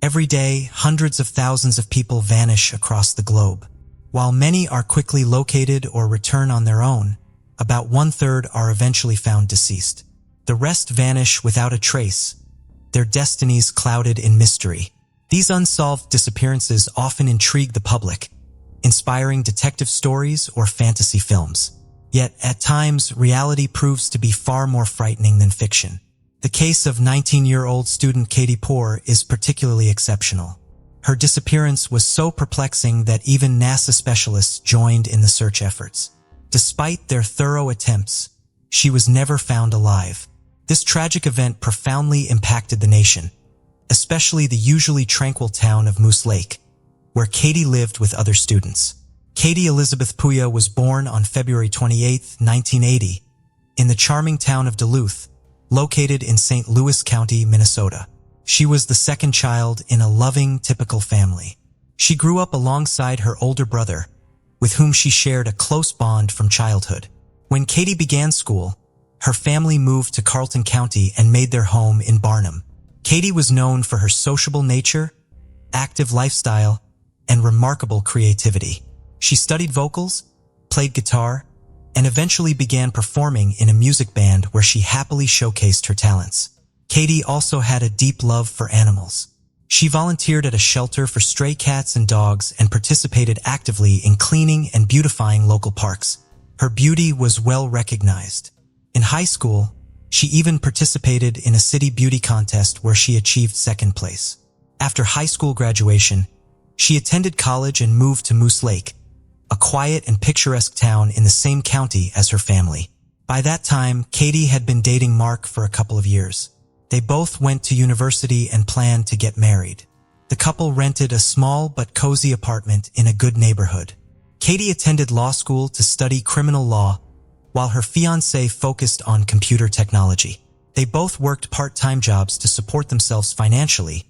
Every day, hundreds of thousands of people vanish across the globe. While many are quickly located or return on their own, about 1/3 are eventually found deceased. The rest vanish without a trace, their destinies clouded in mystery. These unsolved disappearances often intrigue the public, inspiring detective stories or fantasy films. Yet, at times, reality proves to be far more frightening than fiction. The case of 19-year-old student Katie Poor is particularly exceptional. Her disappearance was so perplexing that even NASA specialists joined in the search efforts. Despite their thorough attempts, she was never found alive. This tragic event profoundly impacted the nation, especially the usually tranquil town of Moose Lake, where Katie lived with other students. Katie Elizabeth Puya was born on February 28, 1980, in the charming town of Duluth, located in St. Louis County, Minnesota. She was the second child in a loving, typical family. She grew up alongside her older brother, with whom she shared a close bond from childhood. When Katie began school, her family moved to Carlton County and made their home in Barnum. Katie was known for her sociable nature, active lifestyle, and remarkable creativity. She studied vocals, played guitar, and eventually began performing in a music band where she happily showcased her talents. Katie also had a deep love for animals. She volunteered at a shelter for stray cats and dogs and participated actively in cleaning and beautifying local parks. Her beauty was well recognized. In high school, she even participated in a city beauty contest where she achieved second place. After high school graduation, she attended college and moved to Moose Lake, a quiet and picturesque town in the same county as her family. By that time, Katie had been dating Mark for a couple of years. They both went to university and planned to get married. The couple rented a small but cozy apartment in a good neighborhood. Katie attended law school to study criminal law, while her fiancé focused on computer technology. They both worked part-time jobs to support themselves financially,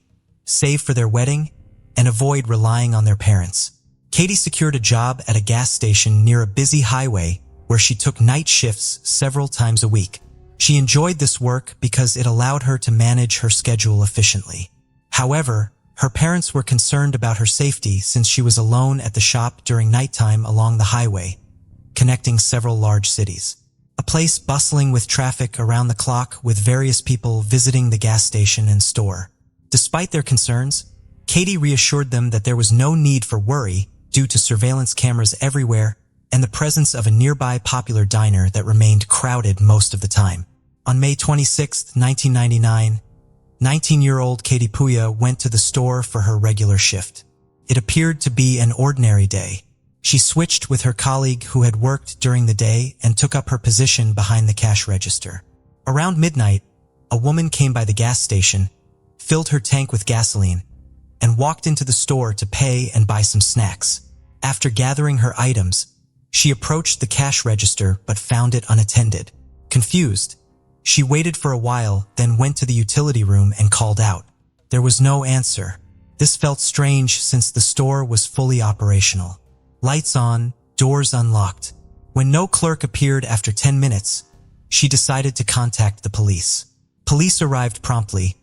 save for their wedding, and avoid relying on their parents. Katie secured a job at a gas station near a busy highway where she took night shifts several times a week. She enjoyed this work because it allowed her to manage her schedule efficiently. However, her parents were concerned about her safety since she was alone at the shop during nighttime along the highway, connecting several large cities. A place bustling with traffic around the clock with various people visiting the gas station and store. Despite their concerns, Katie reassured them that there was no need for worry due to surveillance cameras everywhere and the presence of a nearby popular diner that remained crowded most of the time. On May 26, 1999, 19-year-old Katie Puya went to the store for her regular shift. It appeared to be an ordinary day. She switched with her colleague who had worked during the day and took up her position behind the cash register. Around midnight, a woman came by the gas station, filled her tank with gasoline, and walked into the store to pay and buy some snacks. After gathering her items, she approached the cash register but found it unattended. Confused, she waited for a while, then went to the utility room and called out. There was no answer. This felt strange since the store was fully operational. Lights on, doors unlocked. When no clerk appeared after 10 minutes, she decided to contact the police. Police arrived promptly,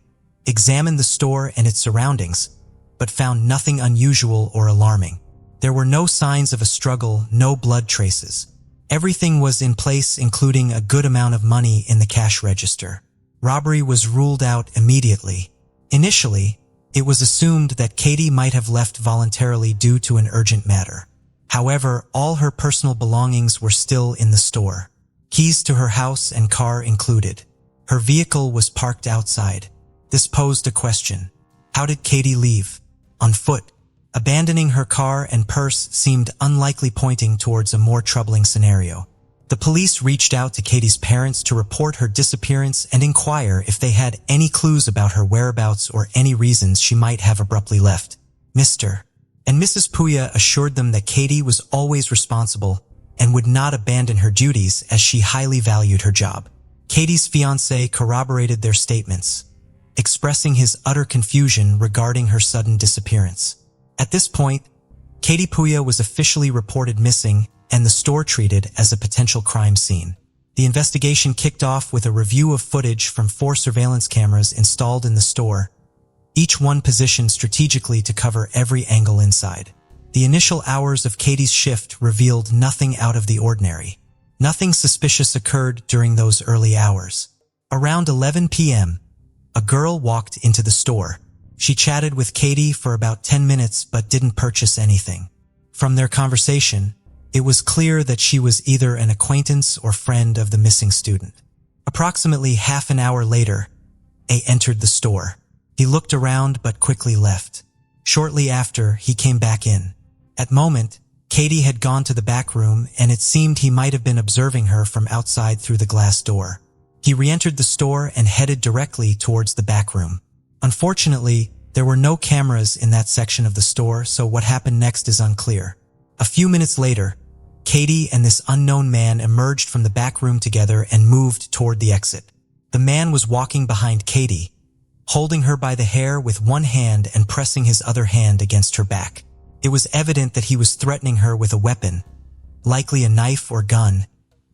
examined the store and its surroundings, but found nothing unusual or alarming. There were no signs of a struggle, no blood traces. Everything was in place, including a good amount of money in the cash register. Robbery was ruled out immediately. Initially, it was assumed that Katie might have left voluntarily due to an urgent matter. However, all her personal belongings were still in the store. Keys to her house and car included. Her vehicle was parked outside. This posed a question. How did Katie leave? On foot. Abandoning her car and purse seemed unlikely, pointing towards a more troubling scenario. The police reached out to Katie's parents to report her disappearance and inquire if they had any clues about her whereabouts or any reasons she might have abruptly left. Mr. and Mrs. Puya assured them that Katie was always responsible and would not abandon her duties as she highly valued her job. Katie's fiancé corroborated their statements, expressing his utter confusion regarding her sudden disappearance. At this point, Katie Puya was officially reported missing and the store treated as a potential crime scene. The investigation kicked off with a review of footage from 4 surveillance cameras installed in the store, each one positioned strategically to cover every angle inside. The initial hours of Katie's shift revealed nothing out of the ordinary. Nothing suspicious occurred during those early hours. Around 11 p.m., a girl walked into the store. She chatted with Katie for about 10 minutes but didn't purchase anything. From their conversation, it was clear that she was either an acquaintance or friend of the missing student. Approximately half an hour later, A entered the store. He looked around but quickly left. Shortly after, he came back in. At moment, Katie had gone to the back room and it seemed he might have been observing her from outside through the glass door. He re-entered the store and headed directly towards the back room. Unfortunately, there were no cameras in that section of the store, so what happened next is unclear. A few minutes later, Katie and this unknown man emerged from the back room together and moved toward the exit. The man was walking behind Katie, holding her by the hair with one hand and pressing his other hand against her back. It was evident that he was threatening her with a weapon, likely a knife or gun,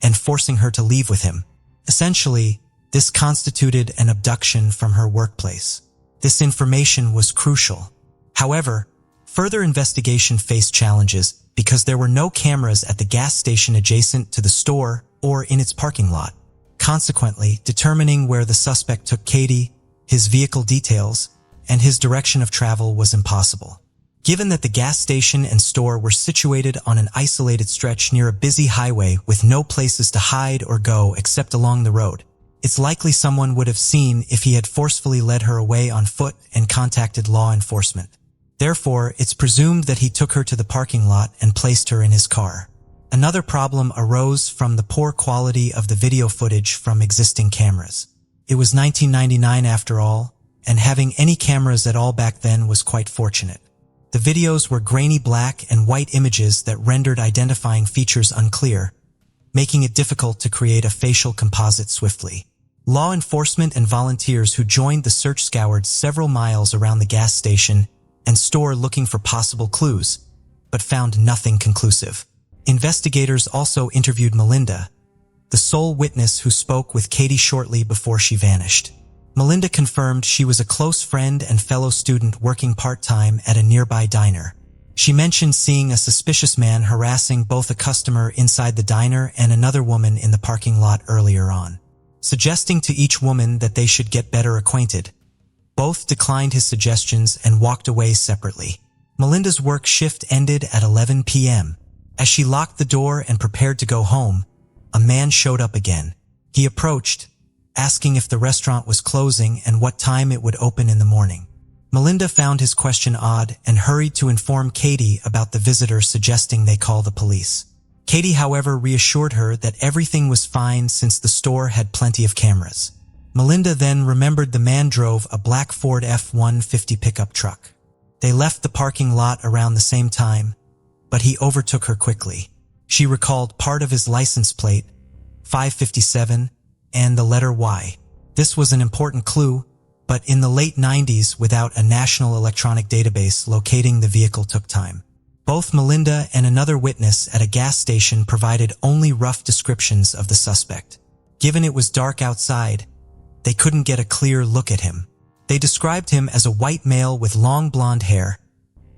and forcing her to leave with him. Essentially, this constituted an abduction from her workplace. This information was crucial. However, further investigation faced challenges because there were no cameras at the gas station adjacent to the store or in its parking lot. Consequently, determining where the suspect took Katie, his vehicle details, and his direction of travel was impossible. Given that the gas station and store were situated on an isolated stretch near a busy highway with no places to hide or go except along the road, it's likely someone would have seen if he had forcefully led her away on foot and contacted law enforcement. Therefore, it's presumed that he took her to the parking lot and placed her in his car. Another problem arose from the poor quality of the video footage from existing cameras. It was 1999 after all, and having any cameras at all back then was quite fortunate. The videos were grainy black and white images that rendered identifying features unclear, making it difficult to create a facial composite swiftly. Law enforcement and volunteers who joined the search scoured several miles around the gas station and store looking for possible clues, but found nothing conclusive. Investigators also interviewed Melinda, the sole witness who spoke with Katie shortly before she vanished. Melinda confirmed she was a close friend and fellow student working part-time at a nearby diner. She mentioned seeing a suspicious man harassing both a customer inside the diner and another woman in the parking lot earlier on, suggesting to each woman that they should get better acquainted. Both declined his suggestions and walked away separately. Melinda's work shift ended at 11 p.m. As she locked the door and prepared to go home, a man showed up again. He approached, asking if the restaurant was closing and what time it would open in the morning. Melinda found his question odd and hurried to inform Katie about the visitor, suggesting they call the police. Katie, however, reassured her that everything was fine since the store had plenty of cameras. Melinda then remembered the man drove a black Ford F-150 pickup truck. They left the parking lot around the same time, but he overtook her quickly. She recalled part of his license plate, 557, and the letter Y. This was an important clue, but in the late 90s, without a national electronic database, locating the vehicle took time. Both Melinda and another witness at a gas station provided only rough descriptions of the suspect. Given it was dark outside, they couldn't get a clear look at him. They described him as a white male with long blonde hair,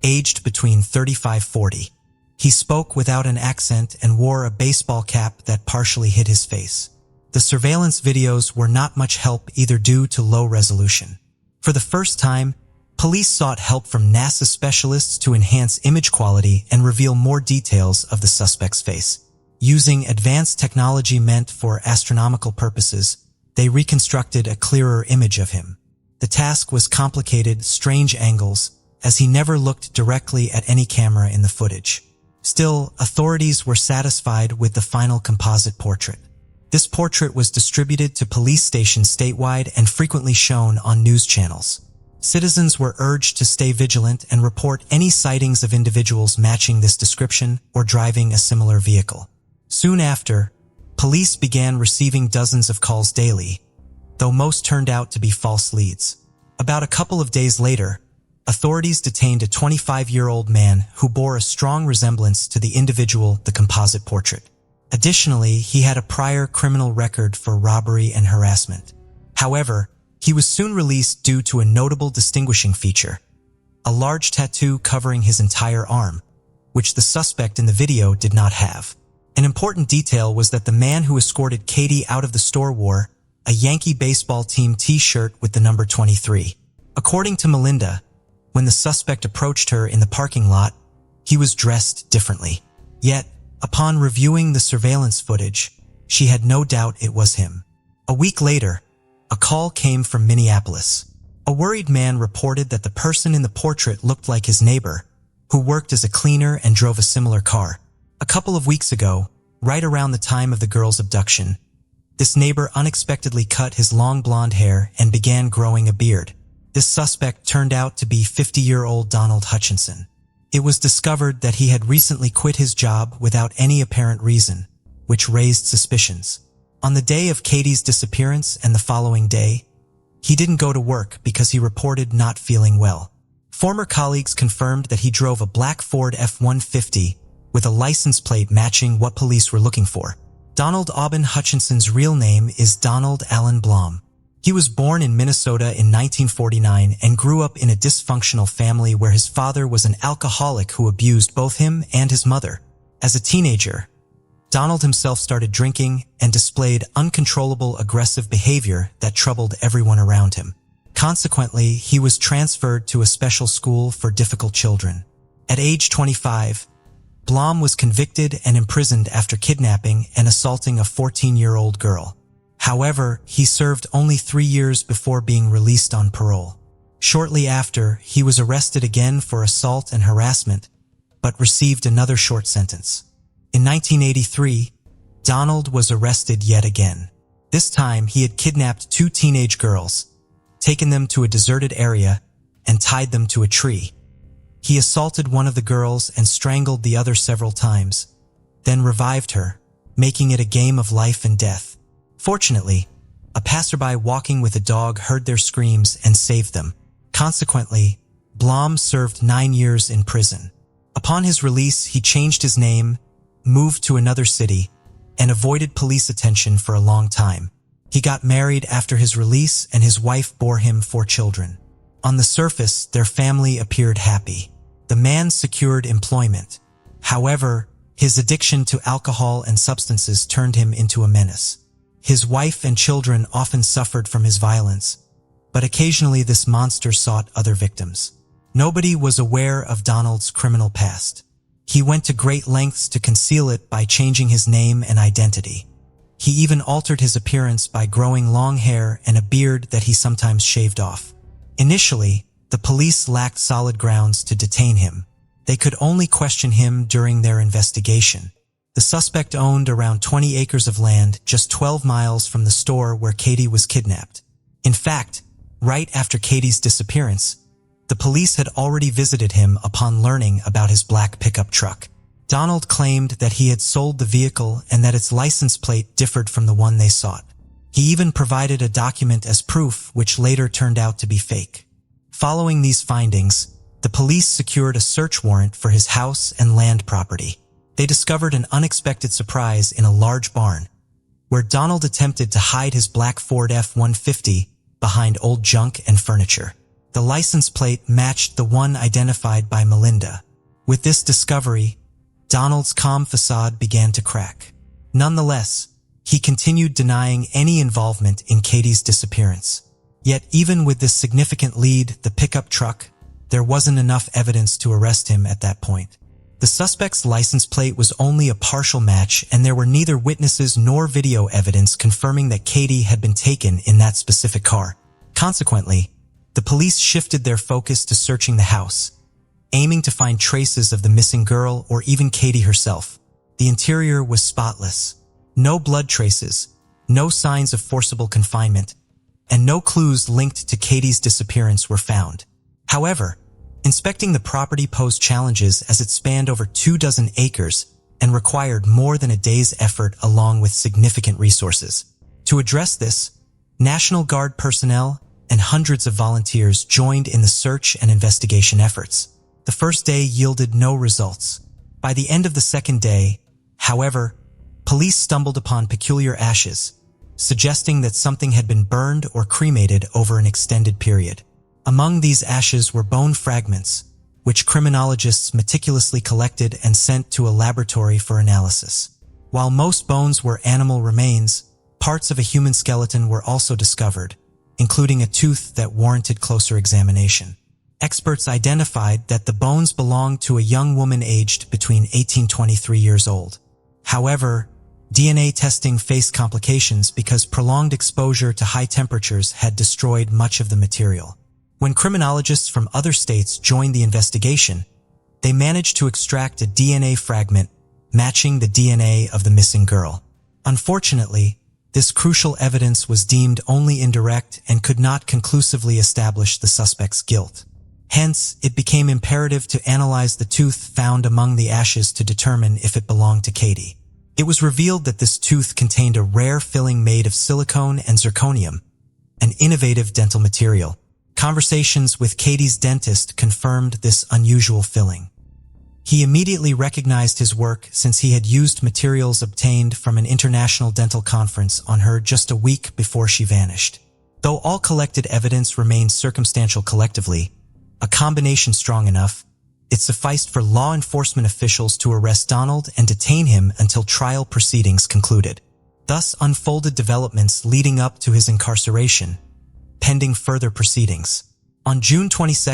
aged between 35–40. He spoke without an accent and wore a baseball cap that partially hid his face. The surveillance videos were not much help either due to low resolution. For the first time, police sought help from NASA specialists to enhance image quality and reveal more details of the suspect's face. Using advanced technology meant for astronomical purposes, they reconstructed a clearer image of him. The task was complicated, strange angles, as he never looked directly at any camera in the footage. Still, authorities were satisfied with the final composite portrait. This portrait was distributed to police stations statewide and frequently shown on news channels. Citizens were urged to stay vigilant and report any sightings of individuals matching this description or driving a similar vehicle. Soon after, police began receiving dozens of calls daily, though most turned out to be false leads. About a couple of days later, authorities detained a 25-year-old man who bore a strong resemblance to the individual the composite portrait. Additionally, he had a prior criminal record for robbery and harassment. However, He was soon released due to a notable distinguishing feature: a large tattoo covering his entire arm, which the suspect in the video did not have. An important detail was that the man who escorted Katie out of the store wore a Yankee baseball team t-shirt with the number 23. According to Melinda, when the suspect approached her in the parking lot, he was dressed differently. Yet, upon reviewing the surveillance footage, she had no doubt it was him. A week later, a call came from Minneapolis. A worried man reported that the person in the portrait looked like his neighbor, who worked as a cleaner and drove a similar car. A couple of weeks ago, right around the time of the girl's abduction, this neighbor unexpectedly cut his long blonde hair and began growing a beard. This suspect turned out to be 50-year-old Donald Hutchinson. It was discovered that he had recently quit his job without any apparent reason, which raised suspicions. On the day of Katie's disappearance and the following day, he didn't go to work because he reported not feeling well. Former colleagues confirmed that he drove a black Ford F-150 with a license plate matching what police were looking for. Donald Aubin Hutchinson's real name is Donald Allen Blom. He was born in Minnesota in 1949 and grew up in a dysfunctional family where his father was an alcoholic who abused both him and his mother. As a teenager, Donald himself started drinking and displayed uncontrollable aggressive behavior that troubled everyone around him. Consequently, he was transferred to a special school for difficult children. At age 25, Blom was convicted and imprisoned after kidnapping and assaulting a 14-year-old girl. However, he served only 3 years before being released on parole. Shortly after, he was arrested again for assault and harassment, but received another short sentence. In 1983, Donald was arrested yet again. This time, he had kidnapped 2 teenage girls, taken them to a deserted area, and tied them to a tree. He assaulted one of the girls and strangled the other several times, then revived her, making it a game of life and death. Fortunately, a passerby walking with a dog heard their screams and saved them. Consequently, Blom served 9 years in prison. Upon his release, he changed his name, moved to another city, and avoided police attention for a long time. He got married after his release and his wife bore him 4 children. On the surface, their family appeared happy. The man secured employment. However, his addiction to alcohol and substances turned him into a menace. His wife and children often suffered from his violence, but occasionally this monster sought other victims. Nobody was aware of Donald's criminal past. He went to great lengths to conceal it by changing his name and identity. He even altered his appearance by growing long hair and a beard that he sometimes shaved off. Initially, the police lacked solid grounds to detain him. They could only question him during their investigation. The suspect owned around 20 acres of land just 12 miles from the store where Katie was kidnapped. In fact, right after Katie's disappearance, the police had already visited him upon learning about his black pickup truck. Donald claimed that he had sold the vehicle and that its license plate differed from the one they sought. He even provided a document as proof, which later turned out to be fake. Following these findings, the police secured a search warrant for his house and land property. They discovered an unexpected surprise in a large barn, where Donald attempted to hide his black Ford F-150 behind old junk and furniture. The license plate matched the one identified by Melinda. With this discovery, Donald's calm facade began to crack. Nonetheless, he continued denying any involvement in Katie's disappearance. Yet even with this significant lead, the pickup truck, there wasn't enough evidence to arrest him at that point. The suspect's license plate was only a partial match, and there were neither witnesses nor video evidence confirming that Katie had been taken in that specific car. Consequently, the police shifted their focus to searching the house, aiming to find traces of the missing girl or even Katie herself. The interior was spotless. No blood traces, no signs of forcible confinement, and no clues linked to Katie's disappearance were found. However, inspecting the property posed challenges as it spanned over 24 acres and required more than a day's effort along with significant resources. To address this, National Guard personnel and hundreds of volunteers joined in the search and investigation efforts. The first day yielded no results. By the end of the second day, however, police stumbled upon peculiar ashes, suggesting that something had been burned or cremated over an extended period. Among these ashes were bone fragments, which criminologists meticulously collected and sent to a laboratory for analysis. While most bones were animal remains, parts of a human skeleton were also discovered, including a tooth that warranted closer examination. Experts identified that the bones belonged to a young woman aged between 18 and 23 years old. However, DNA testing faced complications because prolonged exposure to high temperatures had destroyed much of the material. When criminologists from other states joined the investigation, they managed to extract a DNA fragment matching the DNA of the missing girl. Unfortunately, this crucial evidence was deemed only indirect and could not conclusively establish the suspect's guilt. Hence, it became imperative to analyze the tooth found among the ashes to determine if it belonged to Katie. It was revealed that this tooth contained a rare filling made of silicone and zirconium, an innovative dental material. Conversations with Katie's dentist confirmed this unusual filling. He immediately recognized his work since he had used materials obtained from an international dental conference on her just a week before she vanished. Though all collected evidence remained circumstantial collectively, a combination strong enough, it sufficed for law enforcement officials to arrest Donald and detain him until trial proceedings concluded. Thus unfolded developments leading up to his incarceration, pending further proceedings. On June 22,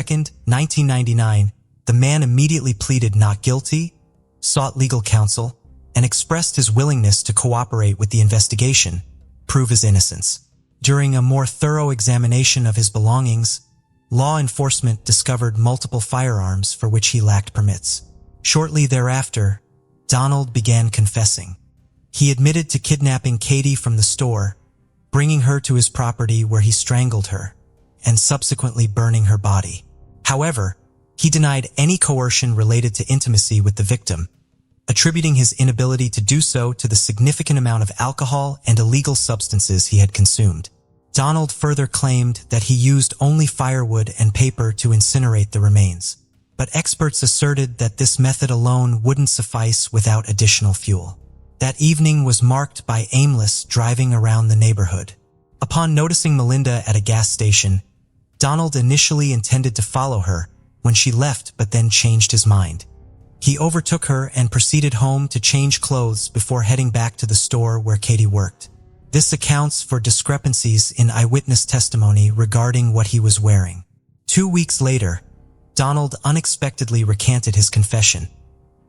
1999, the man immediately pleaded not guilty, sought legal counsel, and expressed his willingness to cooperate with the investigation, prove his innocence. During a more thorough examination of his belongings, law enforcement discovered multiple firearms for which he lacked permits. Shortly thereafter, Donald began confessing. He admitted to kidnapping Katie from the store, bringing her to his property where he strangled her, and subsequently burning her body. However, he denied any coercion related to intimacy with the victim, attributing his inability to do so to the significant amount of alcohol and illegal substances he had consumed. Donald further claimed that he used only firewood and paper to incinerate the remains, but experts asserted that this method alone wouldn't suffice without additional fuel. That evening was marked by aimless driving around the neighborhood. Upon noticing Melinda at a gas station, Donald initially intended to follow her when she left but then changed his mind. He overtook her and proceeded home to change clothes before heading back to the store where Katie worked. This accounts for discrepancies in eyewitness testimony regarding what he was wearing. 2 weeks later, Donald unexpectedly recanted his confession,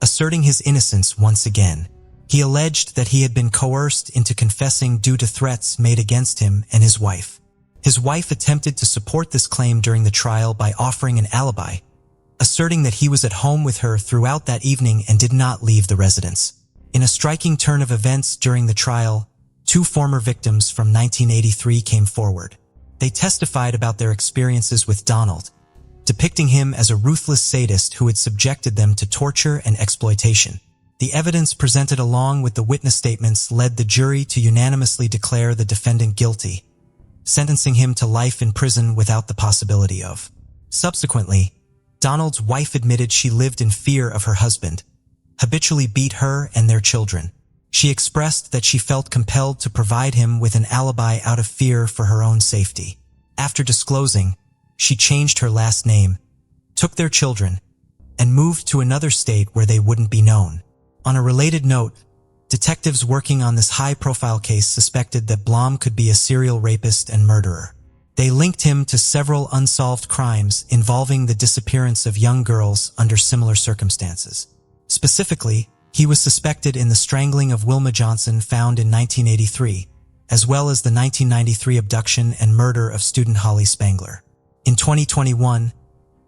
asserting his innocence once again. He alleged that he had been coerced into confessing due to threats made against him and his wife. His wife attempted to support this claim during the trial by offering an alibi, asserting that he was at home with her throughout that evening and did not leave the residence. In a striking turn of events during the trial, 2 former victims from 1983 came forward. They testified about their experiences with Donald, depicting him as a ruthless sadist who had subjected them to torture and exploitation. The evidence presented along with the witness statements led the jury to unanimously declare the defendant guilty, sentencing him to life in prison without the possibility of. Subsequently, Donald's wife admitted she lived in fear of her husband, habitually beat her and their children. She expressed that she felt compelled to provide him with an alibi out of fear for her own safety. After disclosing, she changed her last name, took their children, and moved to another state where they wouldn't be known. On a related note, detectives working on this high-profile case suspected that Blom could be a serial rapist and murderer. They linked him to several unsolved crimes involving the disappearance of young girls under similar circumstances. Specifically, he was suspected in the strangling of Wilma Johnson found in 1983, as well as the 1993 abduction and murder of student Holly Spangler. In 2021,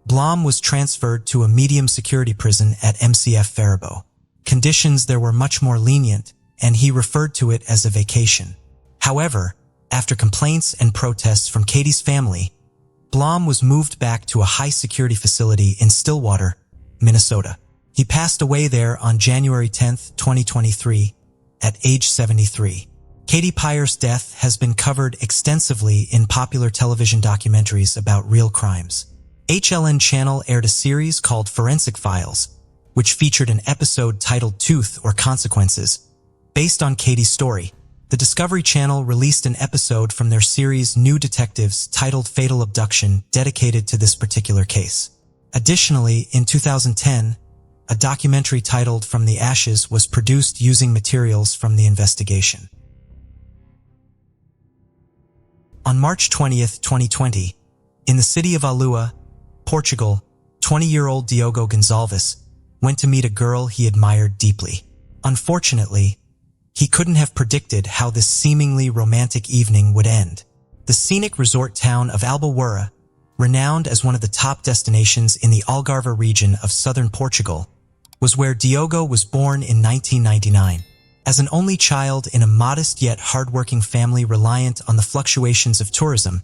Blom was transferred to a medium security prison at MCF Faribault. Conditions there were much more lenient, and he referred to it as a vacation. However, after complaints and protests from Katie's family, Blom was moved back to a high-security facility in Stillwater, Minnesota. He passed away there on January 10, 2023, at age 73. Katie Pyer's death has been covered extensively in popular television documentaries about real crimes. HLN Channel aired a series called Forensic Files, which featured an episode titled Tooth or Consequences, based on Katie's story. The Discovery Channel released an episode from their series New Detectives titled Fatal Abduction, dedicated to this particular case. Additionally, in 2010, a documentary titled From the Ashes was produced using materials from the investigation. On March 20th, 2020, in the city of Alua, Portugal, 20-year-old Diogo Gonçalves went to meet a girl he admired deeply. Unfortunately, he couldn't have predicted how this seemingly romantic evening would end. The scenic resort town of Albufeira, renowned as one of the top destinations in the Algarve region of southern Portugal, was where Diogo was born in 1999. As an only child in a modest yet hardworking family reliant on the fluctuations of tourism,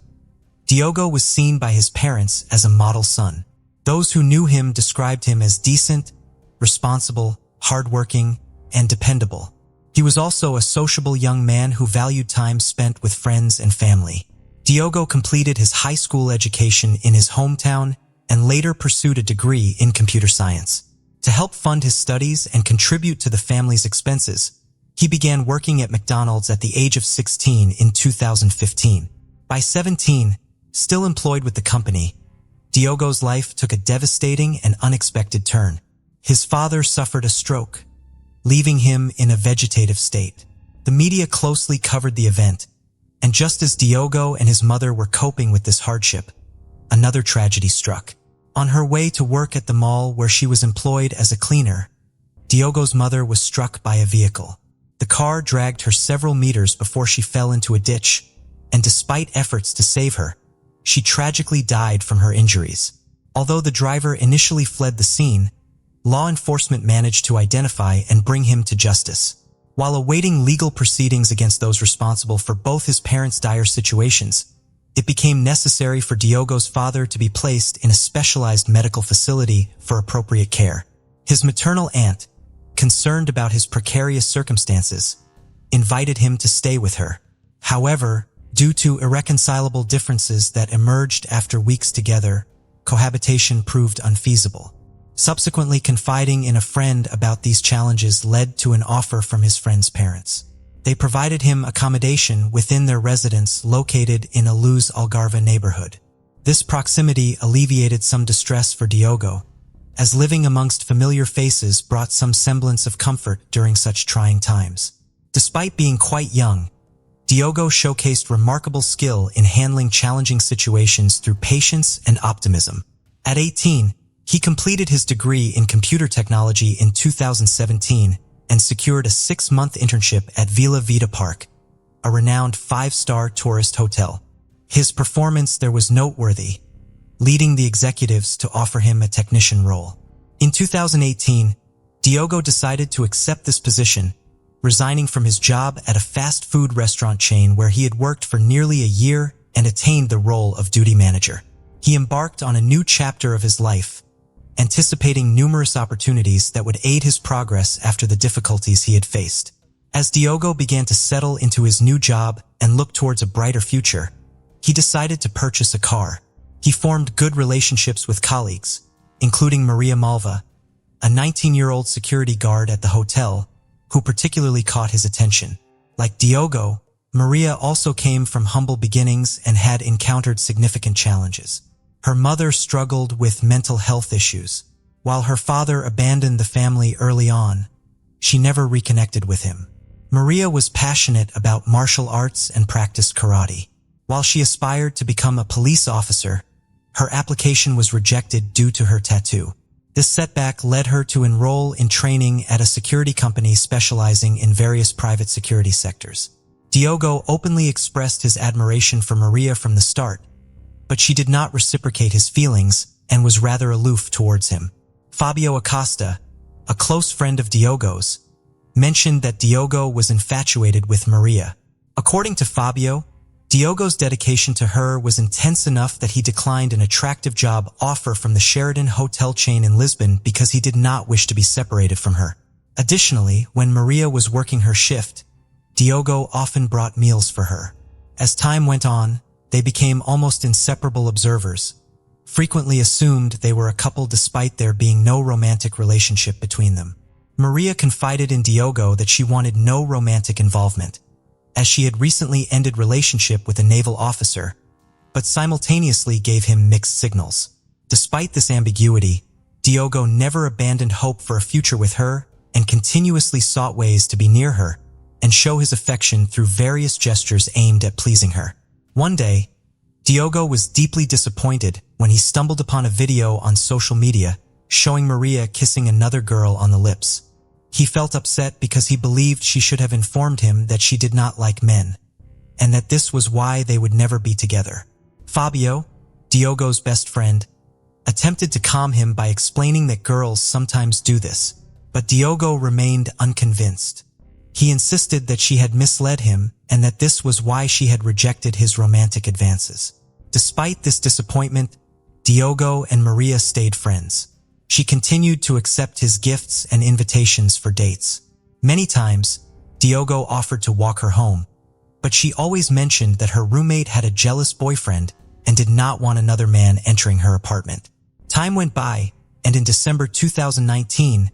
Diogo was seen by his parents as a model son. Those who knew him described him as decent, responsible, hardworking, and dependable. He was also a sociable young man who valued time spent with friends and family. Diogo completed his high school education in his hometown and later pursued a degree in computer science. To help fund his studies and contribute to the family's expenses, he began working at McDonald's at the age of 16 in 2015. By 17, still employed with the company, Diogo's life took a devastating and unexpected turn. His father suffered a stroke, leaving him in a vegetative state. The media closely covered the event, and just as Diogo and his mother were coping with this hardship, another tragedy struck. On her way to work at the mall where she was employed as a cleaner, Diogo's mother was struck by a vehicle. The car dragged her several meters before she fell into a ditch, and despite efforts to save her, she tragically died from her injuries. Although the driver initially fled the scene, law enforcement managed to identify and bring him to justice. While awaiting legal proceedings against those responsible for both his parents' dire situations, it became necessary for Diogo's father to be placed in a specialized medical facility for appropriate care. His maternal aunt, concerned about his precarious circumstances, invited him to stay with her. However, due to irreconcilable differences that emerged after weeks together, cohabitation proved unfeasible. Subsequently confiding in a friend about these challenges led to an offer from his friend's parents. They provided him accommodation within their residence located in a Luz Algarve neighborhood. This proximity alleviated some distress for Diogo, as living amongst familiar faces brought some semblance of comfort during such trying times. Despite being quite young, Diogo showcased remarkable skill in handling challenging situations through patience and optimism. At 18, he completed his degree in computer technology in 2017 and secured a 6-month internship at Vila Vita Park, a renowned 5-star tourist hotel. His performance there was noteworthy, leading the executives to offer him a technician role. In 2018, Diogo decided to accept this position, resigning from his job at a fast food restaurant chain where he had worked for nearly a year and attained the role of duty manager. He embarked on a new chapter of his life, anticipating numerous opportunities that would aid his progress after the difficulties he had faced. As Diogo began to settle into his new job and look towards a brighter future, he decided to purchase a car. He formed good relationships with colleagues, including Maria Malva, a 19-year-old security guard at the hotel, who particularly caught his attention. Like Diogo, Maria also came from humble beginnings and had encountered significant challenges. Her mother struggled with mental health issues. While her father abandoned the family early on, she never reconnected with him. Maria was passionate about martial arts and practiced karate. While she aspired to become a police officer, her application was rejected due to her tattoo. This setback led her to enroll in training at a security company specializing in various private security sectors. Diogo openly expressed his admiration for Maria from the start, but she did not reciprocate his feelings and was rather aloof towards him. Fabio Acosta, a close friend of Diogo's, mentioned that Diogo was infatuated with Maria. According to Fabio, Diogo's dedication to her was intense enough that he declined an attractive job offer from the Sheraton hotel chain in Lisbon because he did not wish to be separated from her. Additionally, when Maria was working her shift, Diogo often brought meals for her. As time went on, they became almost inseparable observers, frequently assumed they were a couple despite there being no romantic relationship between them. Maria confided in Diogo that she wanted no romantic involvement, as she had recently ended relationship with a naval officer, but simultaneously gave him mixed signals. Despite this ambiguity, Diogo never abandoned hope for a future with her and continuously sought ways to be near her and show his affection through various gestures aimed at pleasing her. One day, Diogo was deeply disappointed when he stumbled upon a video on social media showing Maria kissing another girl on the lips. He felt upset because he believed she should have informed him that she did not like men, and that this was why they would never be together. Fabio, Diogo's best friend, attempted to calm him by explaining that girls sometimes do this, but Diogo remained unconvinced. He insisted that she had misled him and that this was why she had rejected his romantic advances. Despite this disappointment, Diogo and Maria stayed friends. She continued to accept his gifts and invitations for dates. Many times, Diogo offered to walk her home, but she always mentioned that her roommate had a jealous boyfriend and did not want another man entering her apartment. Time went by, and in December 2019,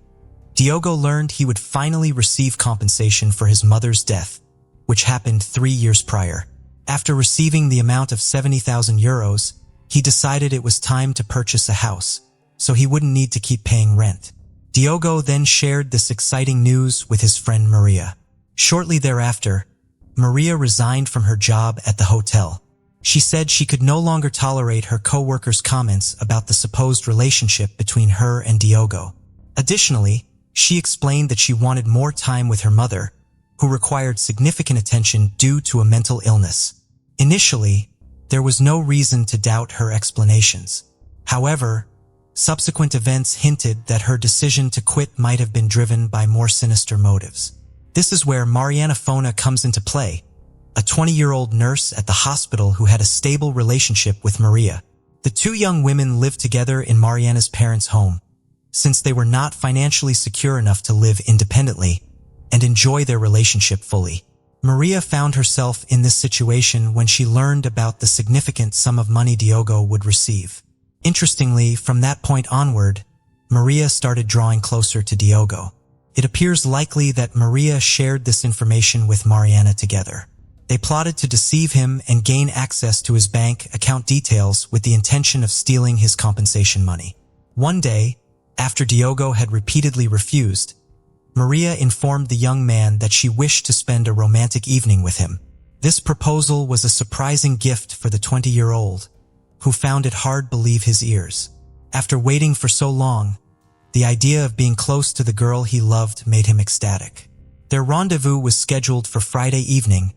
Diogo learned he would finally receive compensation for his mother's death, which happened 3 years prior. After receiving the amount of 70,000 euros, he decided it was time to purchase a house, so he wouldn't need to keep paying rent. Diogo then shared this exciting news with his friend Maria. Shortly thereafter, Maria resigned from her job at the hotel. She said she could no longer tolerate her co-workers' comments about the supposed relationship between her and Diogo. Additionally, she explained that she wanted more time with her mother, who required significant attention due to a mental illness. Initially, there was no reason to doubt her explanations. However, subsequent events hinted that her decision to quit might have been driven by more sinister motives. This is where Mariana Fona comes into play, a 20-year-old nurse at the hospital who had a stable relationship with Maria. The two young women lived together in Mariana's parents' home, since they were not financially secure enough to live independently and enjoy their relationship fully. Maria found herself in this situation when she learned about the significant sum of money Diogo would receive. Interestingly, from that point onward, Maria started drawing closer to Diogo. It appears likely that Maria shared this information with Mariana together. They plotted to deceive him and gain access to his bank account details with the intention of stealing his compensation money. One day, after Diogo had repeatedly refused, Maria informed the young man that she wished to spend a romantic evening with him. This proposal was a surprising gift for the 20-year-old, who found it hard to believe his ears. After waiting for so long, the idea of being close to the girl he loved made him ecstatic. Their rendezvous was scheduled for Friday evening,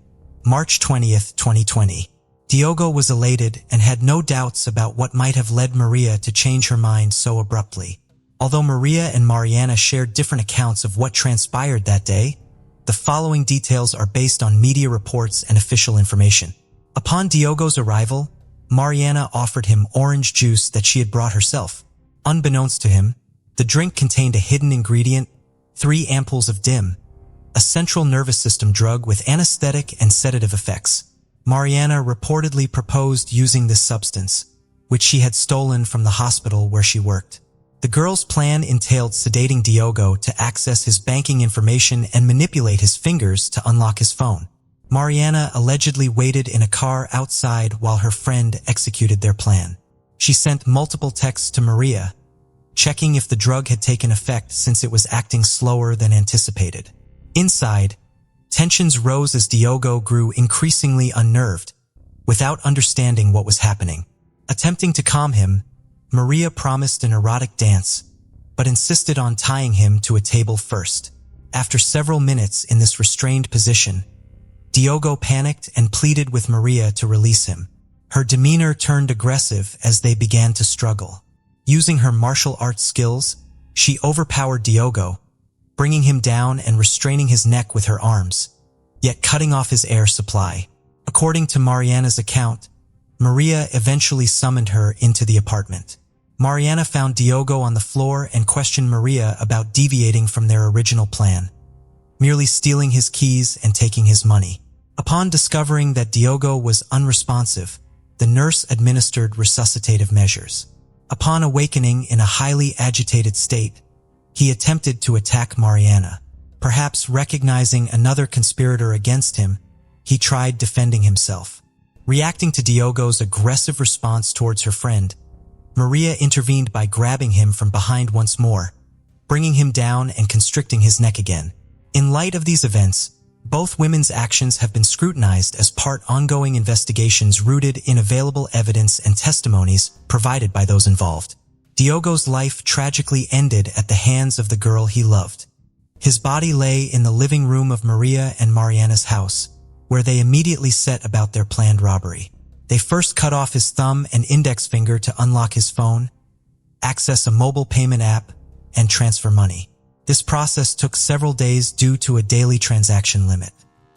March 20th, 2020. Diogo was elated and had no doubts about what might have led Maria to change her mind so abruptly. Although Maria and Mariana shared different accounts of what transpired that day, the following details are based on media reports and official information. Upon Diogo's arrival, Mariana offered him orange juice that she had brought herself. Unbeknownst to him, the drink contained a hidden ingredient, 3 ampoules of dim, a central nervous system drug with anesthetic and sedative effects. Mariana reportedly proposed using this substance, which she had stolen from the hospital where she worked. The girl's plan entailed sedating Diogo to access his banking information and manipulate his fingers to unlock his phone. Mariana allegedly waited in a car outside while her friend executed their plan. She sent multiple texts to Maria, checking if the drug had taken effect since it was acting slower than anticipated. Inside, tensions rose as Diogo grew increasingly unnerved, without understanding what was happening. Attempting to calm him, Maria promised an erotic dance, but insisted on tying him to a table first. After several minutes in this restrained position, Diogo panicked and pleaded with Maria to release him. Her demeanor turned aggressive as they began to struggle. Using her martial arts skills, she overpowered Diogo, bringing him down and restraining his neck with her arms, yet cutting off his air supply. According to Mariana's account, Maria eventually summoned her into the apartment. Mariana found Diogo on the floor and questioned Maria about deviating from their original plan, merely stealing his keys and taking his money. Upon discovering that Diogo was unresponsive, the nurse administered resuscitative measures. Upon awakening in a highly agitated state, he attempted to attack Mariana. Perhaps recognizing another conspirator against him, he tried defending himself. Reacting to Diogo's aggressive response towards her friend, Maria intervened by grabbing him from behind once more, bringing him down and constricting his neck again. In light of these events, both women's actions have been scrutinized as part of ongoing investigations rooted in available evidence and testimonies provided by those involved. Diogo's life tragically ended at the hands of the girl he loved. His body lay in the living room of Maria and Mariana's house, where they immediately set about their planned robbery. They first cut off his thumb and index finger to unlock his phone, access a mobile payment app, and transfer money. This process took several days due to a daily transaction limit.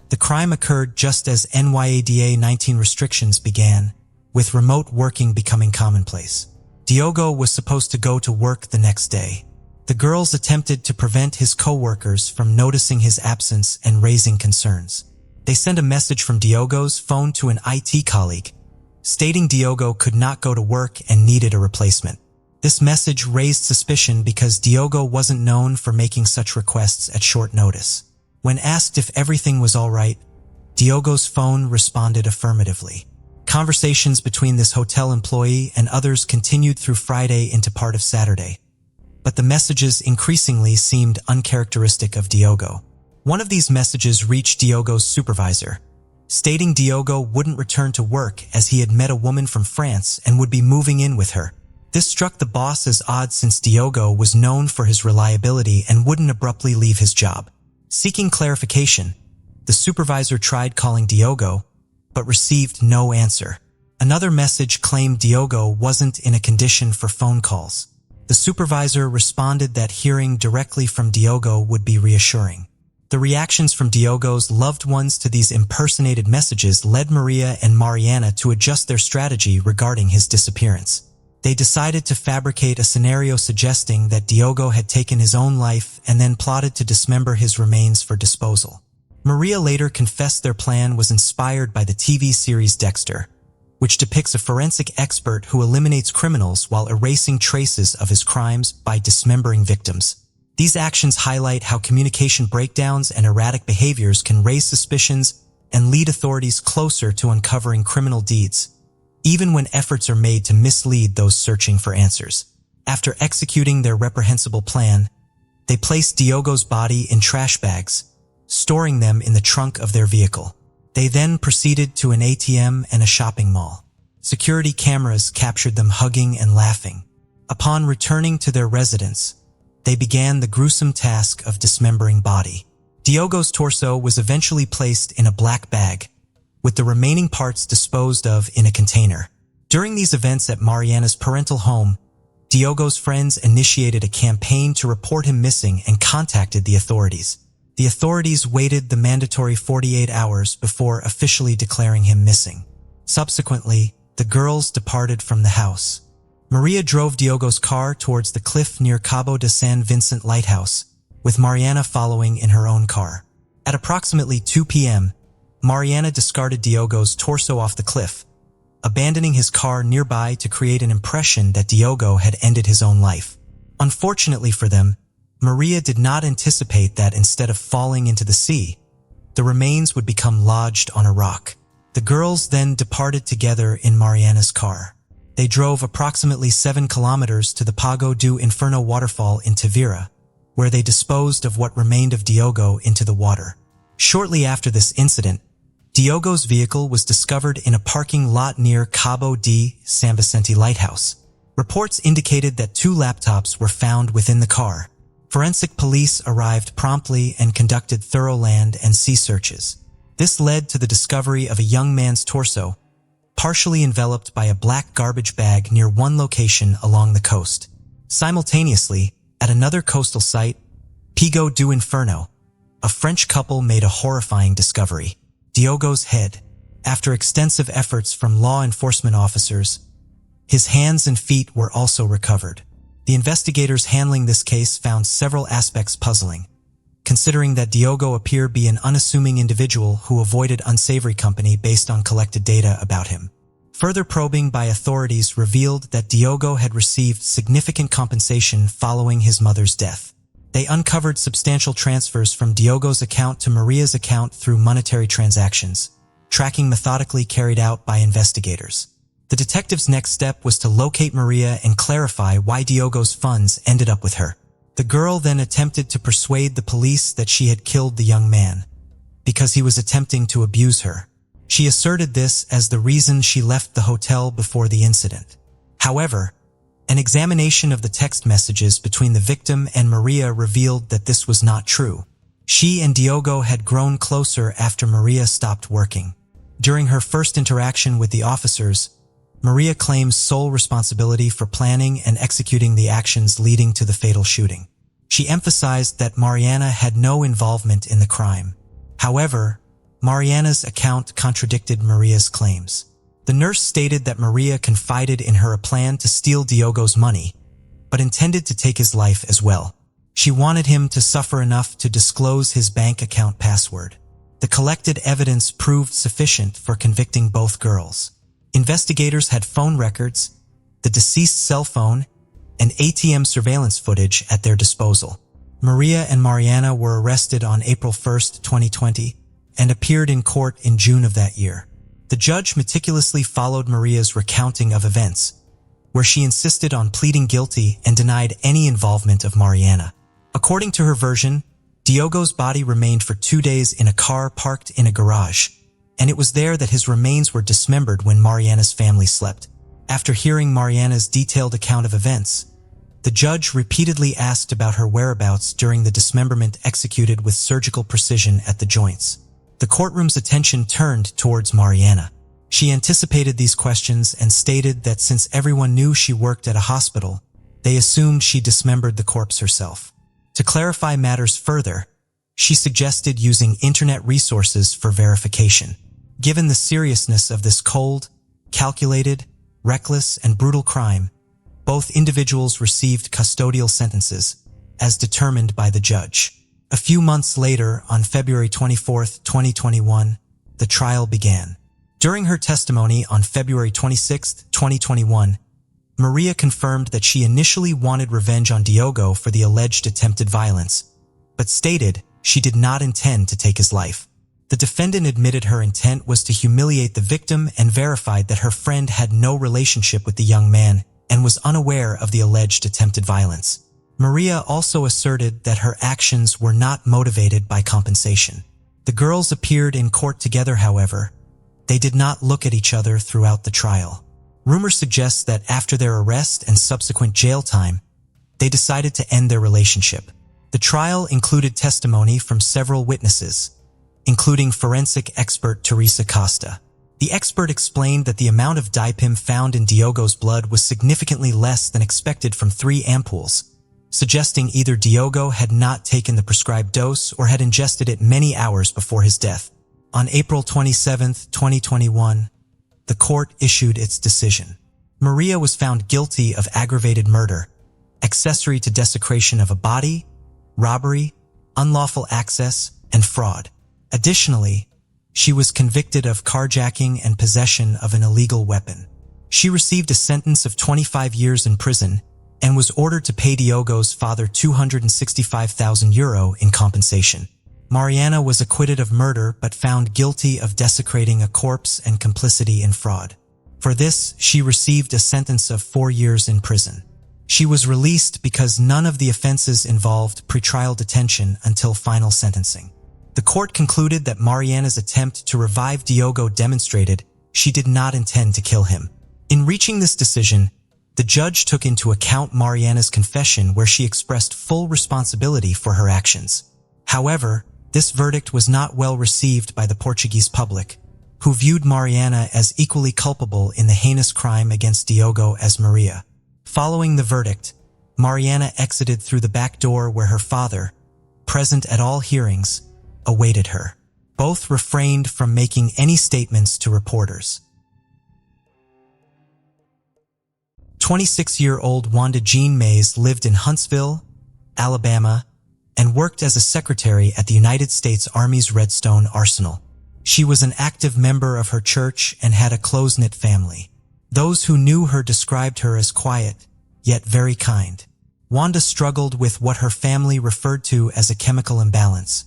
The crime occurred just as NYADA 19 restrictions began, with remote working becoming commonplace. Diogo was supposed to go to work the next day. The girls attempted to prevent his co-workers from noticing his absence and raising concerns. They sent a message from Diogo's phone to an IT colleague, stating Diogo could not go to work and needed a replacement. This message raised suspicion because Diogo wasn't known for making such requests at short notice. When asked if everything was all right, Diogo's phone responded affirmatively. Conversations between this hotel employee and others continued through Friday into part of Saturday, but the messages increasingly seemed uncharacteristic of Diogo. One of these messages reached Diogo's supervisor, stating Diogo wouldn't return to work as he had met a woman from France and would be moving in with her. This struck the boss as odd since Diogo was known for his reliability and wouldn't abruptly leave his job. Seeking clarification, the supervisor tried calling Diogo, but received no answer. Another message claimed Diogo wasn't in a condition for phone calls. The supervisor responded that hearing directly from Diogo would be reassuring. The reactions from Diogo's loved ones to these impersonated messages led Maria and Mariana to adjust their strategy regarding his disappearance. They decided to fabricate a scenario suggesting that Diogo had taken his own life and then plotted to dismember his remains for disposal. Maria later confessed their plan was inspired by the TV series Dexter, which depicts a forensic expert who eliminates criminals while erasing traces of his crimes by dismembering victims. These actions highlight how communication breakdowns and erratic behaviors can raise suspicions and lead authorities closer to uncovering criminal deeds, even when efforts are made to mislead those searching for answers. After executing their reprehensible plan, they placed Diogo's body in trash bags, storing them in the trunk of their vehicle. They then proceeded to an ATM and a shopping mall. Security cameras captured them hugging and laughing. Upon returning to their residence, they began the gruesome task of dismembering body. Diogo's torso was eventually placed in a black bag, with the remaining parts disposed of in a container. During these events at Mariana's parental home, Diogo's friends initiated a campaign to report him missing and contacted the authorities. The authorities waited the mandatory 48 hours before officially declaring him missing. Subsequently, the girls departed from the house. Maria drove Diogo's car towards the cliff near Cabo de San Vicente Lighthouse, with Mariana following in her own car. At approximately 2 p.m., Mariana discarded Diogo's torso off the cliff, abandoning his car nearby to create an impression that Diogo had ended his own life. Unfortunately for them, Maria did not anticipate that instead of falling into the sea, the remains would become lodged on a rock. The girls then departed together in Mariana's car. They drove approximately 7 kilometers to the Pago do Inferno waterfall in Tavira, where they disposed of what remained of Diogo into the water. Shortly after this incident, Diogo's vehicle was discovered in a parking lot near Cabo de San Vicente Lighthouse. Reports indicated that 2 laptops were found within the car. Forensic police arrived promptly and conducted thorough land and sea searches. This led to the discovery of a young man's torso, partially enveloped by a black garbage bag near one location along the coast. Simultaneously, at another coastal site, Pago do Inferno, a French couple made a horrifying discovery: Diogo's head. After extensive efforts from law enforcement officers, his hands and feet were also recovered. The investigators handling this case found several aspects puzzling, considering that Diogo appeared to be an unassuming individual who avoided unsavory company based on collected data about him. Further probing by authorities revealed that Diogo had received significant compensation following his mother's death. They uncovered substantial transfers from Diogo's account to Maria's account through monetary transactions, tracking methodically carried out by investigators. The detective's next step was to locate Maria and clarify why Diogo's funds ended up with her. The girl then attempted to persuade the police that she had killed the young man because he was attempting to abuse her. She asserted this as the reason she left the hotel before the incident. However, an examination of the text messages between the victim and Maria revealed that this was not true. She and Diogo had grown closer after Maria stopped working. During her first interaction with the officers, Maria claims sole responsibility for planning and executing the actions leading to the fatal shooting. She emphasized that Mariana had no involvement in the crime. However, Mariana's account contradicted Maria's claims. The nurse stated that Maria confided in her a plan to steal Diogo's money, but intended to take his life as well. She wanted him to suffer enough to disclose his bank account password. The collected evidence proved sufficient for convicting both girls. Investigators had phone records, the deceased's cell phone, and ATM surveillance footage at their disposal. Maria and Mariana were arrested on April 1, 2020, and appeared in court in June of that year. The judge meticulously followed Maria's recounting of events, where she insisted on pleading guilty and denied any involvement of Mariana. According to her version, Diogo's body remained for 2 days in a car parked in a garage, and it was there that his remains were dismembered when Mariana's family slept. After hearing Mariana's detailed account of events, the judge repeatedly asked about her whereabouts during the dismemberment executed with surgical precision at the joints. The courtroom's attention turned towards Mariana. She anticipated these questions and stated that since everyone knew she worked at a hospital, they assumed she dismembered the corpse herself. To clarify matters further, she suggested using internet resources for verification. Given the seriousness of this cold, calculated, reckless, and brutal crime, both individuals received custodial sentences, as determined by the judge. A few months later, on February 24, 2021, the trial began. During her testimony on February 26, 2021, Maria confirmed that she initially wanted revenge on Diogo for the alleged attempted violence, but stated she did not intend to take his life. The defendant admitted her intent was to humiliate the victim and verified that her friend had no relationship with the young man and was unaware of the alleged attempted violence. Maria also asserted that her actions were not motivated by compensation. The girls appeared in court together, however. They did not look at each other throughout the trial. Rumor suggests that after their arrest and subsequent jail time, they decided to end their relationship. The trial included testimony from several witnesses, including forensic expert Teresa Costa. The expert explained that the amount of dipim found in Diogo's blood was significantly less than expected from 3 ampoules, suggesting either Diogo had not taken the prescribed dose or had ingested it many hours before his death. On April 27, 2021, the court issued its decision. Maria was found guilty of aggravated murder, accessory to desecration of a body, robbery, unlawful access, and fraud. Additionally, she was convicted of carjacking and possession of an illegal weapon. She received a sentence of 25 years in prison and was ordered to pay Diogo's father €265,000 in compensation. Mariana was acquitted of murder but found guilty of desecrating a corpse and complicity in fraud. For this, she received a sentence of 4 years in prison. She was released because none of the offenses involved pretrial detention until final sentencing. The court concluded that Mariana's attempt to revive Diogo demonstrated she did not intend to kill him. In reaching this decision, the judge took into account Mariana's confession where she expressed full responsibility for her actions. However, this verdict was not well received by the Portuguese public, who viewed Mariana as equally culpable in the heinous crime against Diogo as Maria. Following the verdict, Mariana exited through the back door where her father, present at all hearings, awaited her. Both refrained from making any statements to reporters. 26-year-old Wanda Jean Mays lived in Huntsville, Alabama, and worked as a secretary at the United States Army's Redstone Arsenal. She was an active member of her church and had a close-knit family. Those who knew her described her as quiet, yet very kind. Wanda struggled with what her family referred to as a chemical imbalance,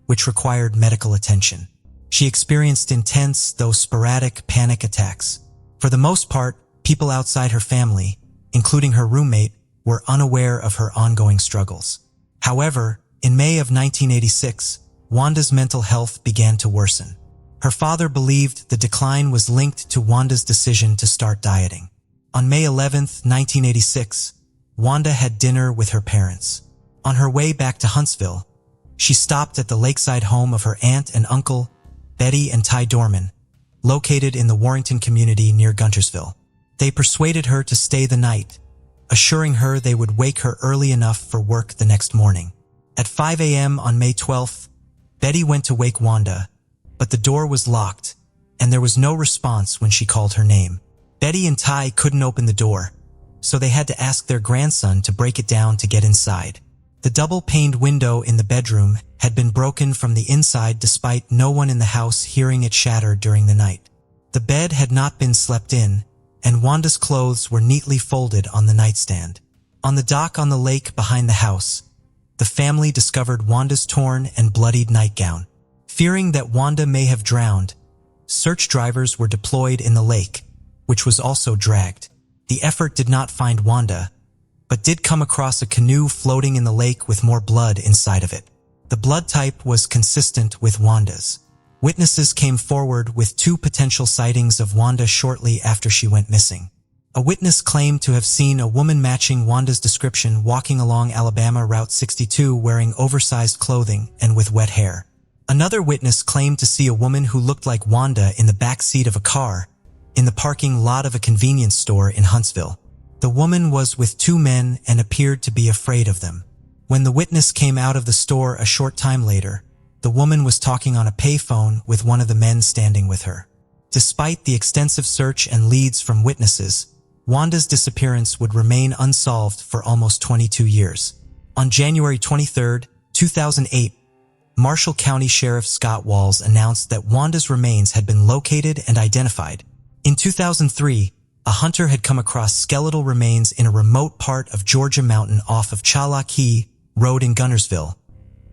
which required medical attention. She experienced intense, though sporadic, panic attacks. For the most part, people outside her family, including her roommate, were unaware of her ongoing struggles. However, in May of 1986, Wanda's mental health began to worsen. Her father believed the decline was linked to Wanda's decision to start dieting. On May 11, 1986, Wanda had dinner with her parents. On her way back to Huntsville, she stopped at the lakeside home of her aunt and uncle, Betty and Ty Dorman, located in the Warrington community near Guntersville. They persuaded her to stay the night, assuring her they would wake her early enough for work the next morning. At 5 a.m. on May 12th, Betty went to wake Wanda, but the door was locked, and there was no response when she called her name. Betty and Ty couldn't open the door, so they had to ask their grandson to break it down to get inside. The double-paned window in the bedroom had been broken from the inside despite no one in the house hearing it shatter during the night. The bed had not been slept in, and Wanda's clothes were neatly folded on the nightstand. On the dock on the lake behind the house, the family discovered Wanda's torn and bloodied nightgown. Fearing that Wanda may have drowned, search drivers were deployed in the lake, which was also dragged. The effort did not find Wanda, but did come across a canoe floating in the lake with more blood inside of it. The blood type was consistent with Wanda's. Witnesses came forward with 2 potential sightings of Wanda shortly after she went missing. A witness claimed to have seen a woman matching Wanda's description walking along Alabama Route 62 wearing oversized clothing and with wet hair. Another witness claimed to see a woman who looked like Wanda in the back seat of a car in the parking lot of a convenience store in Huntsville. The woman was with 2 men and appeared to be afraid of them. When the witness came out of the store a short time later, the woman was talking on a payphone with one of the men standing with her. Despite the extensive search and leads from witnesses, Wanda's disappearance would remain unsolved for almost 22 years. On January 23, 2008, Marshall County Sheriff Scott Walls announced that Wanda's remains had been located and identified. In 2003, a hunter had come across skeletal remains in a remote part of Georgia Mountain off of Chalakee Road in Guntersville,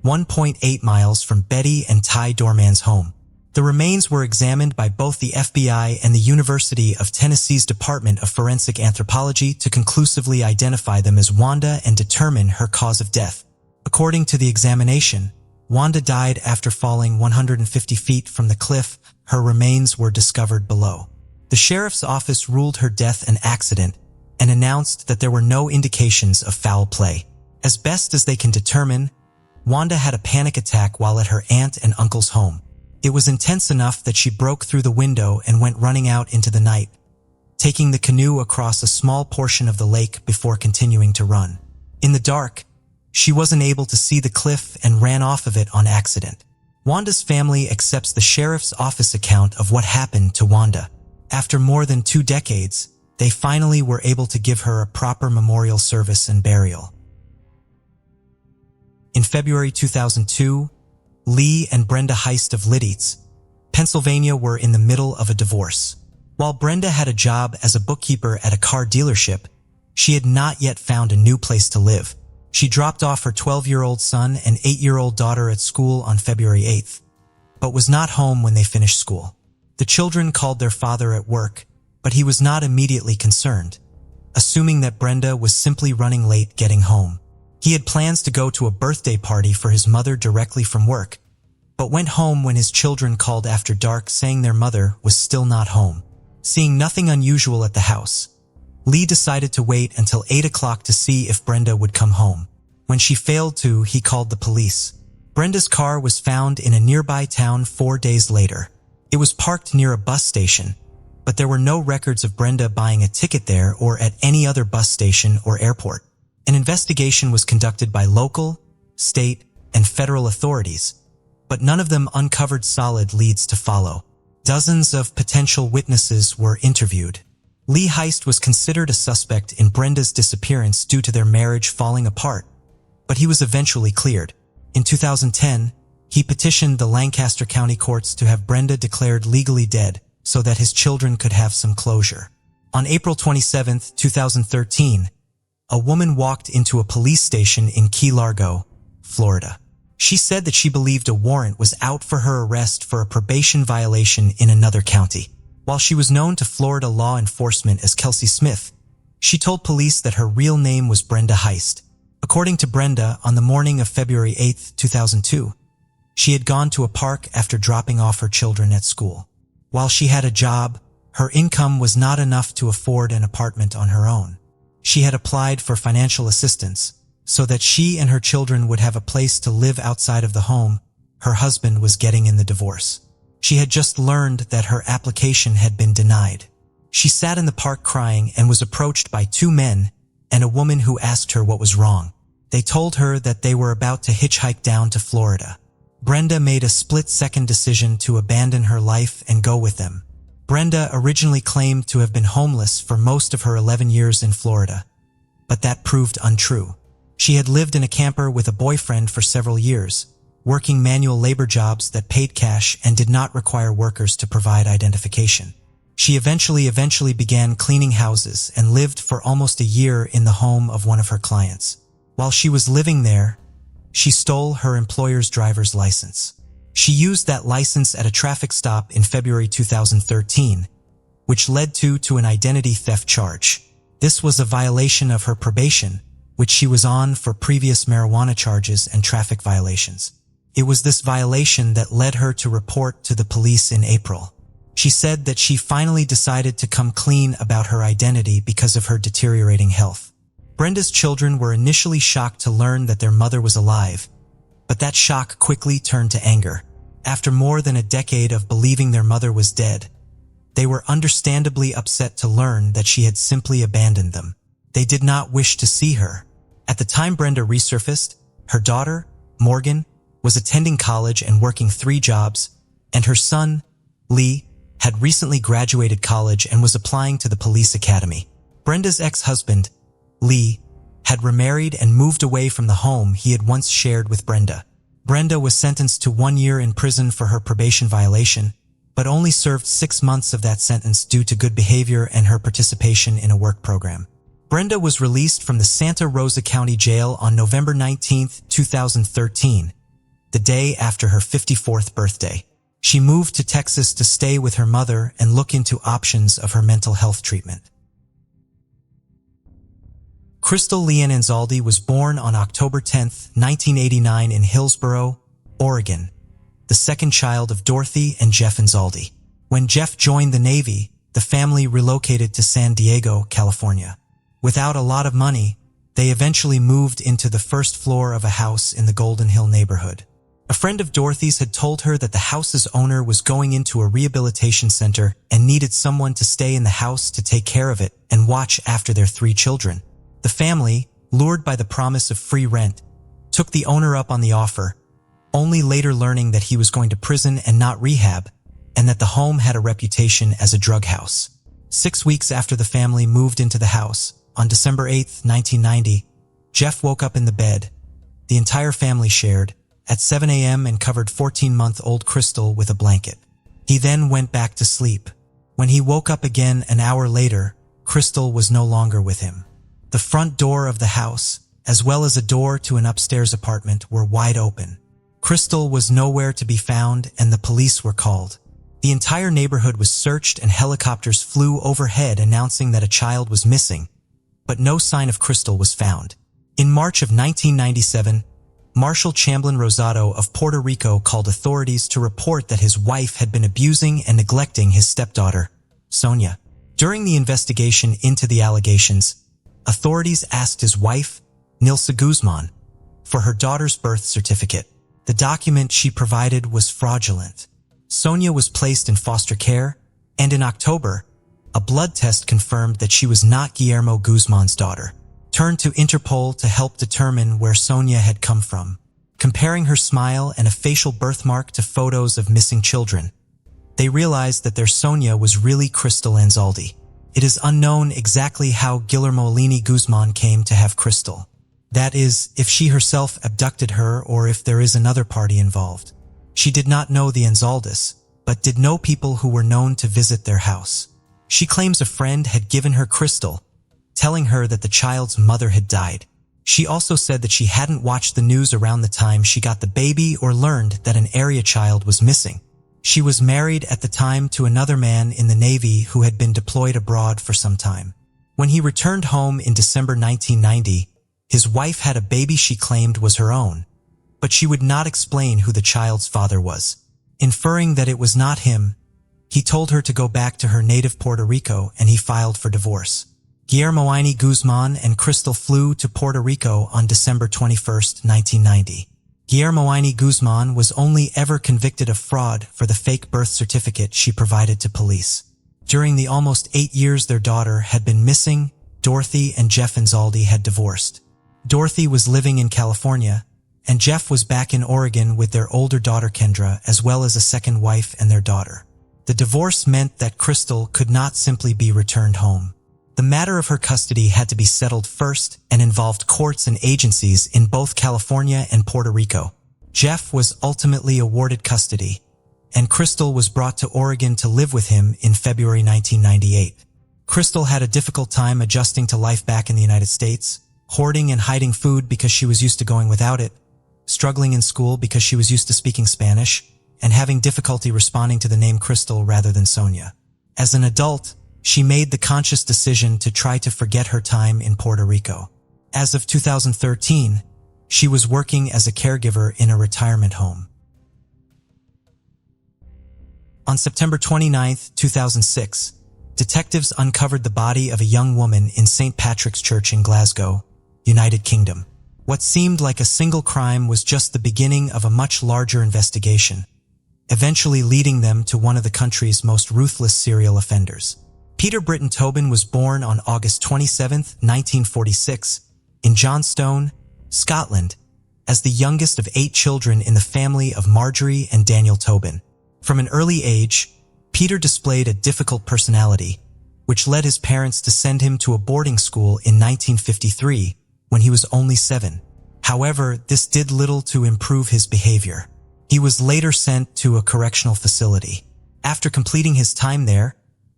1.8 miles from Betty and Ty Dorman's home. The remains were examined by both the FBI and the University of Tennessee's Department of Forensic Anthropology to conclusively identify them as Wanda and determine her cause of death. According to the examination, Wanda died after falling 150 feet from the cliff. Her remains were discovered below. The sheriff's office ruled her death an accident and announced that there were no indications of foul play. As best as they can determine, Wanda had a panic attack while at her aunt and uncle's home. It was intense enough that she broke through the window and went running out into the night, taking the canoe across a small portion of the lake before continuing to run. In the dark, she wasn't able to see the cliff and ran off of it on accident. Wanda's family accepts the sheriff's office account of what happened to Wanda. After more than 2 decades, they finally were able to give her a proper memorial service and burial. In February 2002, Lee and Brenda Heist of Lititz, Pennsylvania were in the middle of a divorce. While Brenda had a job as a bookkeeper at a car dealership, she had not yet found a new place to live. She dropped off her 12-year-old son and 8-year-old daughter at school on February 8th, but was not home when they finished school. The children called their father at work, but he was not immediately concerned, assuming that Brenda was simply running late getting home. He had plans to go to a birthday party for his mother directly from work, but went home when his children called after dark saying their mother was still not home. Seeing nothing unusual at the house, Lee decided to wait until 8 o'clock to see if Brenda would come home. When she failed to, he called the police. Brenda's car was found in a nearby town 4 days later. It was parked near a bus station, but there were no records of Brenda buying a ticket there or at any other bus station or airport. An investigation was conducted by local, state, and federal authorities, but none of them uncovered solid leads to follow. Dozens of potential witnesses were interviewed. Lee Heist was considered a suspect in Brenda's disappearance due to their marriage falling apart, but he was eventually cleared. In 2010, he petitioned the Lancaster County courts to have Brenda declared legally dead so that his children could have some closure. On April 27, 2013, a woman walked into a police station in Key Largo, Florida. She said that she believed a warrant was out for her arrest for a probation violation in another county. While she was known to Florida law enforcement as Kelsey Smith, she told police that her real name was Brenda Heist. According to Brenda, on the morning of February 8, 2002, she had gone to a park after dropping off her children at school. While she had a job, her income was not enough to afford an apartment on her own. She had applied for financial assistance so that she and her children would have a place to live outside of the home her husband was getting in the divorce. She had just learned that her application had been denied. She sat in the park crying and was approached by two men and a woman who asked her what was wrong. They told her that they were about to hitchhike down to Florida. Brenda made a split-second decision to abandon her life and go with them. Brenda originally claimed to have been homeless for most of her 11 years in Florida, but that proved untrue. She had lived in a camper with a boyfriend for several years, working manual labor jobs that paid cash and did not require workers to provide identification. She eventually began cleaning houses and lived for almost a year in the home of one of her clients. While she was living there, she stole her employer's driver's license. She used that license at a traffic stop in February 2013, which led to an identity theft charge. This was a violation of her probation, which she was on for previous marijuana charges and traffic violations. It was this violation that led her to report to the police in April. She said that she finally decided to come clean about her identity because of her deteriorating health. Brenda's children were initially shocked to learn that their mother was alive, but that shock quickly turned to anger. After more than a decade of believing their mother was dead, they were understandably upset to learn that she had simply abandoned them. They did not wish to see her. At the time Brenda resurfaced, her daughter, Morgan, was attending college and working 3 jobs, and her son, Lee, had recently graduated college and was applying to the police academy. Brenda's ex-husband, Lee, had remarried and moved away from the home he had once shared with Brenda. Brenda was sentenced to 1 year in prison for her probation violation, but only served 6 months of that sentence due to good behavior and her participation in a work program. Brenda was released from the Santa Rosa County Jail on November 19, 2013, the day after her 54th birthday. She moved to Texas to stay with her mother and look into options of her mental health treatment. Crystal Leanne Anzaldi was born on October 10, 1989 in Hillsboro, Oregon, the second child of Dorothy and Jeff Anzaldi. When Jeff joined the Navy, the family relocated to San Diego, California. Without a lot of money, they eventually moved into the first floor of a house in the Golden Hill neighborhood. A friend of Dorothy's had told her that the house's owner was going into a rehabilitation center and needed someone to stay in the house to take care of it and watch after their 3 children. The family, lured by the promise of free rent, took the owner up on the offer, only later learning that he was going to prison and not rehab, and that the home had a reputation as a drug house. 6 weeks after the family moved into the house, on December 8, 1990, Jeff woke up in the bed the entire family shared at 7 a.m. and covered 14-month-old Crystal with a blanket. He then went back to sleep. When he woke up again an hour later, Crystal was no longer with him. The front door of the house, as well as a door to an upstairs apartment, were wide open. Crystal was nowhere to be found and the police were called. The entire neighborhood was searched and helicopters flew overhead announcing that a child was missing, but no sign of Crystal was found. In March of 1997, Marshal Chamblin Rosado of Puerto Rico called authorities to report that his wife had been abusing and neglecting his stepdaughter, Sonia. During the investigation into the allegations, authorities asked his wife, Nilsa Guzman, for her daughter's birth certificate. The document she provided was fraudulent. Sonia was placed in foster care, and in October, a blood test confirmed that she was not Guillermo Guzman's daughter. Turned to Interpol to help determine where Sonia had come from. Comparing her smile and a facial birthmark to photos of missing children, they realized that their Sonia was really Crystal Anzaldi. It is unknown exactly how Guillermo Lini Guzman came to have Crystal. That is, if she herself abducted her or if there is another party involved. She did not know the Anzaldis, but did know people who were known to visit their house. She claims a friend had given her Crystal, telling her that the child's mother had died. She also said that she hadn't watched the news around the time she got the baby or learned that an area child was missing. She was married at the time to another man in the Navy who had been deployed abroad for some time. When he returned home in December 1990, his wife had a baby she claimed was her own, but she would not explain who the child's father was. Inferring that it was not him, he told her to go back to her native Puerto Rico and he filed for divorce. Guillermo Guzman and Crystal flew to Puerto Rico on December 21, 1990. Guillermo Guzman was only ever convicted of fraud for the fake birth certificate she provided to police. During the almost 8 years their daughter had been missing, Dorothy and Jeff Anzaldi had divorced. Dorothy was living in California, and Jeff was back in Oregon with their older daughter Kendra, as well as a second wife and their daughter. The divorce meant that Crystal could not simply be returned home. The matter of her custody had to be settled first and involved courts and agencies in both California and Puerto Rico. Jeff was ultimately awarded custody, and Crystal was brought to Oregon to live with him in February 1998. Crystal had a difficult time adjusting to life back in the United States, hoarding and hiding food because she was used to going without it, struggling in school because she was used to speaking Spanish, and having difficulty responding to the name Crystal rather than Sonia. As an adult, she made the conscious decision to try to forget her time in Puerto Rico. As of 2013, she was working as a caregiver in a retirement home. On September 29, 2006, detectives uncovered the body of a young woman in St. Patrick's Church in Glasgow, United Kingdom. What seemed like a single crime was just the beginning of a much larger investigation, eventually leading them to one of the country's most ruthless serial offenders. Peter Britton Tobin was born on August 27, 1946, in Johnstone, Scotland, as the youngest of 8 children in the family of Marjorie and Daniel Tobin. From an early age, Peter displayed a difficult personality, which led his parents to send him to a boarding school in 1953 when he was only 7. However, this did little to improve his behavior. He was later sent to a correctional facility. After completing his time there,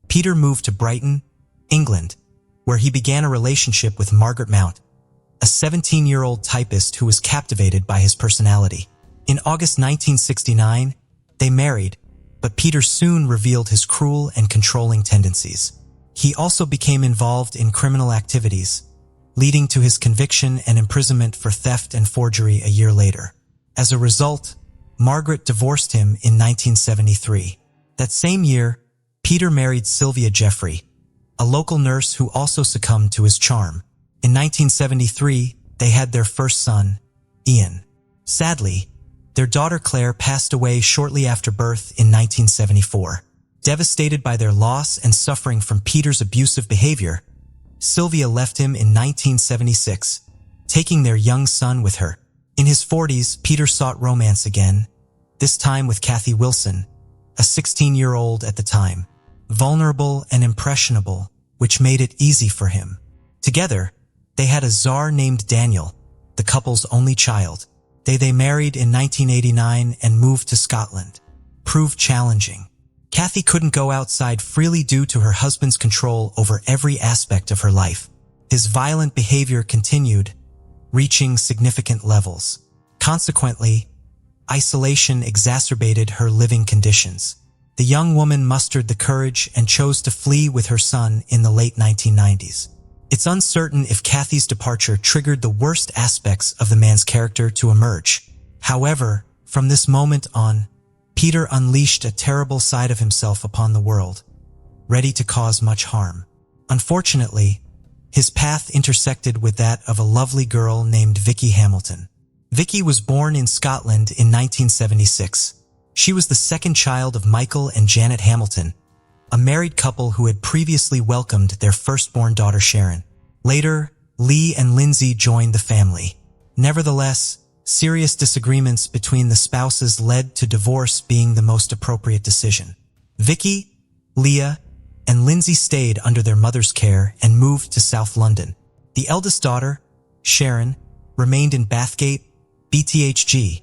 Peter moved to Brighton, England, where he began a relationship with Margaret Mount, a 17-year-old typist who was captivated by his personality. In August 1969, they married, but Peter soon revealed his cruel and controlling tendencies. He also became involved in criminal activities, leading to his conviction and imprisonment for theft and forgery a year later. As a result, Margaret divorced him in 1973. That same year, Peter married Sylvia Jeffrey, a local nurse who also succumbed to his charm. In 1973, they had their first son, Ian. Sadly, their daughter Claire passed away shortly after birth in 1974. Devastated by their loss and suffering from Peter's abusive behavior, Sylvia left him in 1976, taking their young son with her. In his 40s, Peter sought romance again, this time with Kathy Wilson, a 16-year-old at the time, vulnerable and impressionable, which made it easy for him. Together, they had a czar named Daniel, the couple's only child. They married in 1989 and moved to Scotland. Proved challenging. Kathy couldn't go outside freely due to her husband's control over every aspect of her life. His violent behavior continued, reaching significant levels. Consequently, isolation exacerbated her living conditions. The young woman mustered the courage and chose to flee with her son in the late 1990s. It's uncertain if Kathy's departure triggered the worst aspects of the man's character to emerge. However, from this moment on, Peter unleashed a terrible side of himself upon the world, ready to cause much harm. Unfortunately, his path intersected with that of a lovely girl named Vicky Hamilton. Vicky was born in Scotland in 1976. She was the second child of Michael and Janet Hamilton, a married couple who had previously welcomed their firstborn daughter Sharon. Later, Lee and Lindsay joined the family. Nevertheless, serious disagreements between the spouses led to divorce being the most appropriate decision. Vicky, Leah, and Lindsay stayed under their mother's care and moved to South London. The eldest daughter, Sharon, remained in Bathgate, BTHG,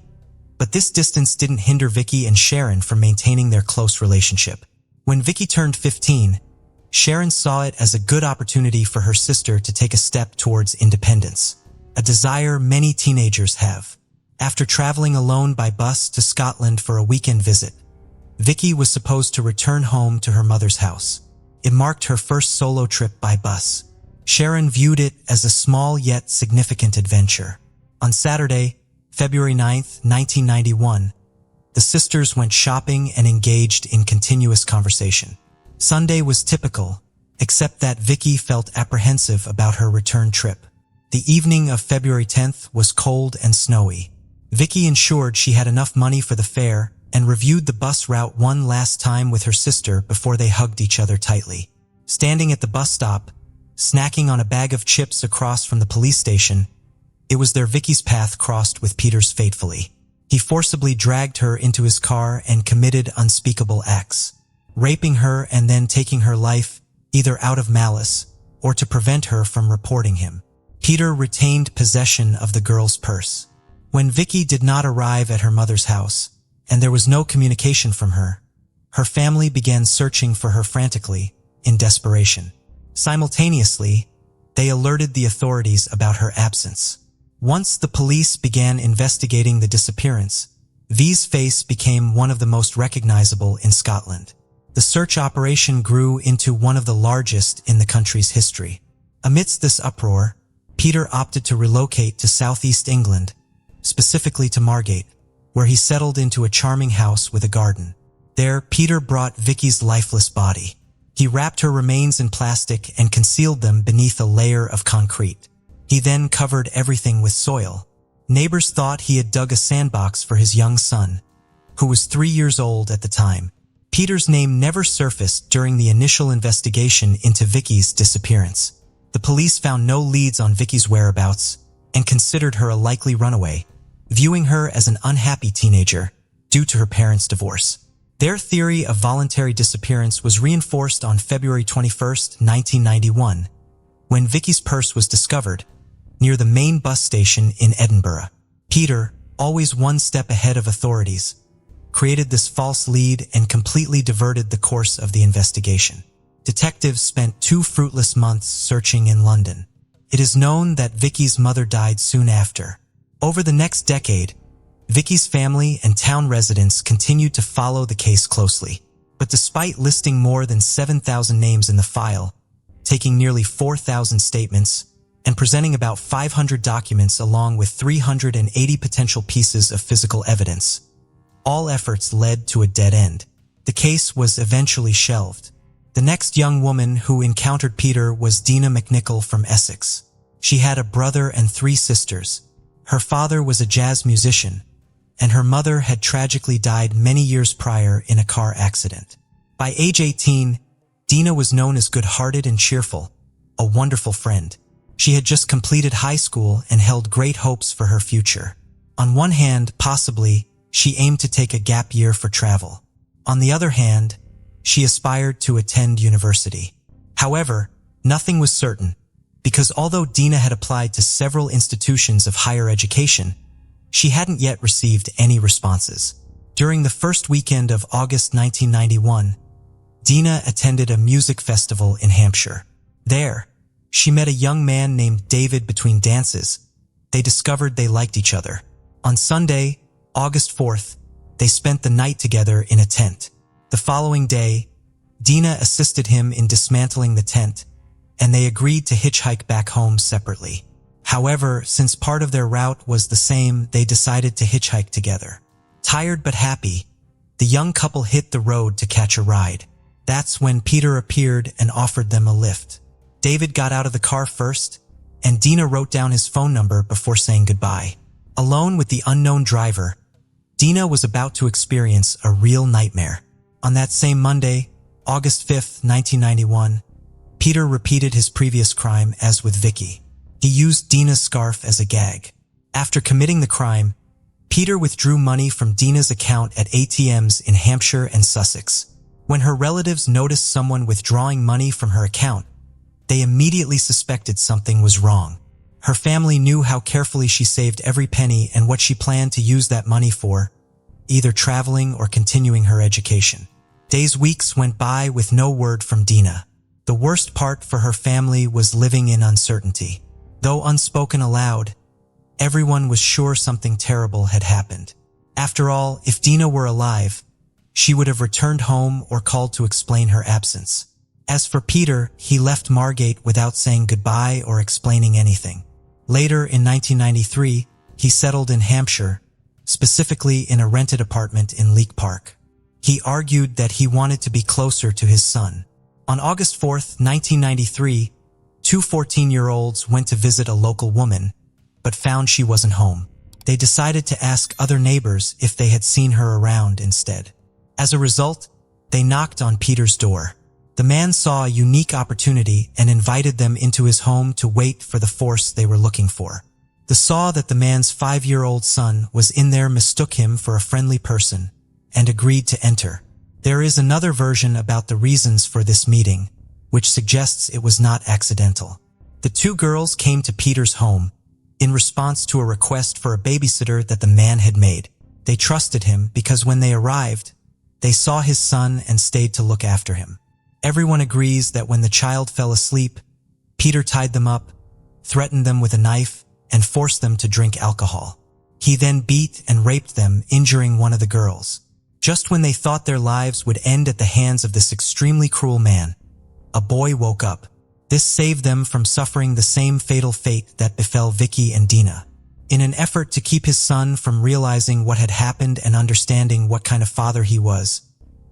but this distance didn't hinder Vicky and Sharon from maintaining their close relationship. When Vicky turned 15, Sharon saw it as a good opportunity for her sister to take a step towards independence, a desire many teenagers have. After traveling alone by bus to Scotland for a weekend visit, Vicky was supposed to return home to her mother's house. It marked her first solo trip by bus. Sharon viewed it as a small yet significant adventure. On Saturday, February 9, 1991, the sisters went shopping and engaged in continuous conversation. Sunday was typical, except that Vicky felt apprehensive about her return trip. The evening of February 10th was cold and snowy. Vicky ensured she had enough money for the fare and reviewed the bus route one last time with her sister before they hugged each other tightly. Standing at the bus stop, snacking on a bag of chips across from the police station, it was there Vicky's path crossed with Peter's fatefully. He forcibly dragged her into his car and committed unspeakable acts, raping her and then taking her life, either out of malice or to prevent her from reporting him. Peter retained possession of the girl's purse. When Vicky did not arrive at her mother's house, and there was no communication from her, her family began searching for her frantically, in desperation. Simultaneously, they alerted the authorities about her absence. Once the police began investigating the disappearance, V's face became one of the most recognizable in Scotland. The search operation grew into one of the largest in the country's history. Amidst this uproar, Peter opted to relocate to southeast England, specifically to Margate, where he settled into a charming house with a garden. There, Peter brought Vicky's lifeless body. He wrapped her remains in plastic and concealed them beneath a layer of concrete. He then covered everything with soil. Neighbors thought he had dug a sandbox for his young son, who was 3 years old at the time. Peter's name never surfaced during the initial investigation into Vicky's disappearance. The police found no leads on Vicky's whereabouts and considered her a likely runaway, viewing her as an unhappy teenager due to her parents' divorce. Their theory of voluntary disappearance was reinforced on February 21, 1991, when Vicky's purse was discovered near the main bus station in Edinburgh. Peter, always one step ahead of authorities, created this false lead and completely diverted the course of the investigation. Detectives spent 2 fruitless months searching in London. It is known that Vicky's mother died soon after. Over the next decade, Vicky's family and town residents continued to follow the case closely. But despite listing more than 7,000 names in the file, taking nearly 4,000 statements, and presenting about 500 documents along with 380 potential pieces of physical evidence, all efforts led to a dead end. The case was eventually shelved. The next young woman who encountered Peter was Dina McNichol from Essex. She had a brother and 3 sisters. Her father was a jazz musician, and her mother had tragically died many years prior in a car accident. By age 18, Dina was known as good-hearted and cheerful, a wonderful friend. She had just completed high school and held great hopes for her future. On one hand, possibly, she aimed to take a gap year for travel. On the other hand, she aspired to attend university. However, nothing was certain, because although Dina had applied to several institutions of higher education, she hadn't yet received any responses. During the first weekend of August 1991, Dina attended a music festival in Hampshire. There, she met a young man named David between dances. They discovered they liked each other. On Sunday, August 4th, they spent the night together in a tent. The following day, Dina assisted him in dismantling the tent, and they agreed to hitchhike back home separately. However, since part of their route was the same, they decided to hitchhike together. Tired but happy, the young couple hit the road to catch a ride. That's when Peter appeared and offered them a lift. David got out of the car first, and Dina wrote down his phone number before saying goodbye. Alone with the unknown driver, Dina was about to experience a real nightmare. On that same Monday, August 5th, 1991, Peter repeated his previous crime as with Vicky. He used Dina's scarf as a gag. After committing the crime, Peter withdrew money from Dina's account at ATMs in Hampshire and Sussex. When her relatives noticed someone withdrawing money from her account, they immediately suspected something was wrong. Her family knew how carefully she saved every penny and what she planned to use that money for, either traveling or continuing her education. Weeks went by with no word from Dina. The worst part for her family was living in uncertainty. Though unspoken aloud, everyone was sure something terrible had happened. After all, if Dina were alive, she would have returned home or called to explain her absence. As for Peter, he left Margate without saying goodbye or explaining anything. Later, in 1993, he settled in Hampshire, specifically in a rented apartment in Leek Park. He argued that he wanted to be closer to his son. On August 4, 1993, two 14-year-olds went to visit a local woman, but found she wasn't home. They decided to ask other neighbors if they had seen her around instead. As a result, they knocked on Peter's door. The man saw a unique opportunity and invited them into his home to wait for the force they were looking for. They saw that the man's 5-year-old son was in there, mistook him for a friendly person, and agreed to enter. There is another version about the reasons for this meeting, which suggests it was not accidental. The two girls came to Peter's home in response to a request for a babysitter that the man had made. They trusted him because when they arrived, they saw his son and stayed to look after him. Everyone agrees that when the child fell asleep, Peter tied them up, threatened them with a knife, and forced them to drink alcohol. He then beat and raped them, injuring one of the girls. Just when they thought their lives would end at the hands of this extremely cruel man, a boy woke up. This saved them from suffering the same fatal fate that befell Vicky and Dina. In an effort to keep his son from realizing what had happened and understanding what kind of father he was,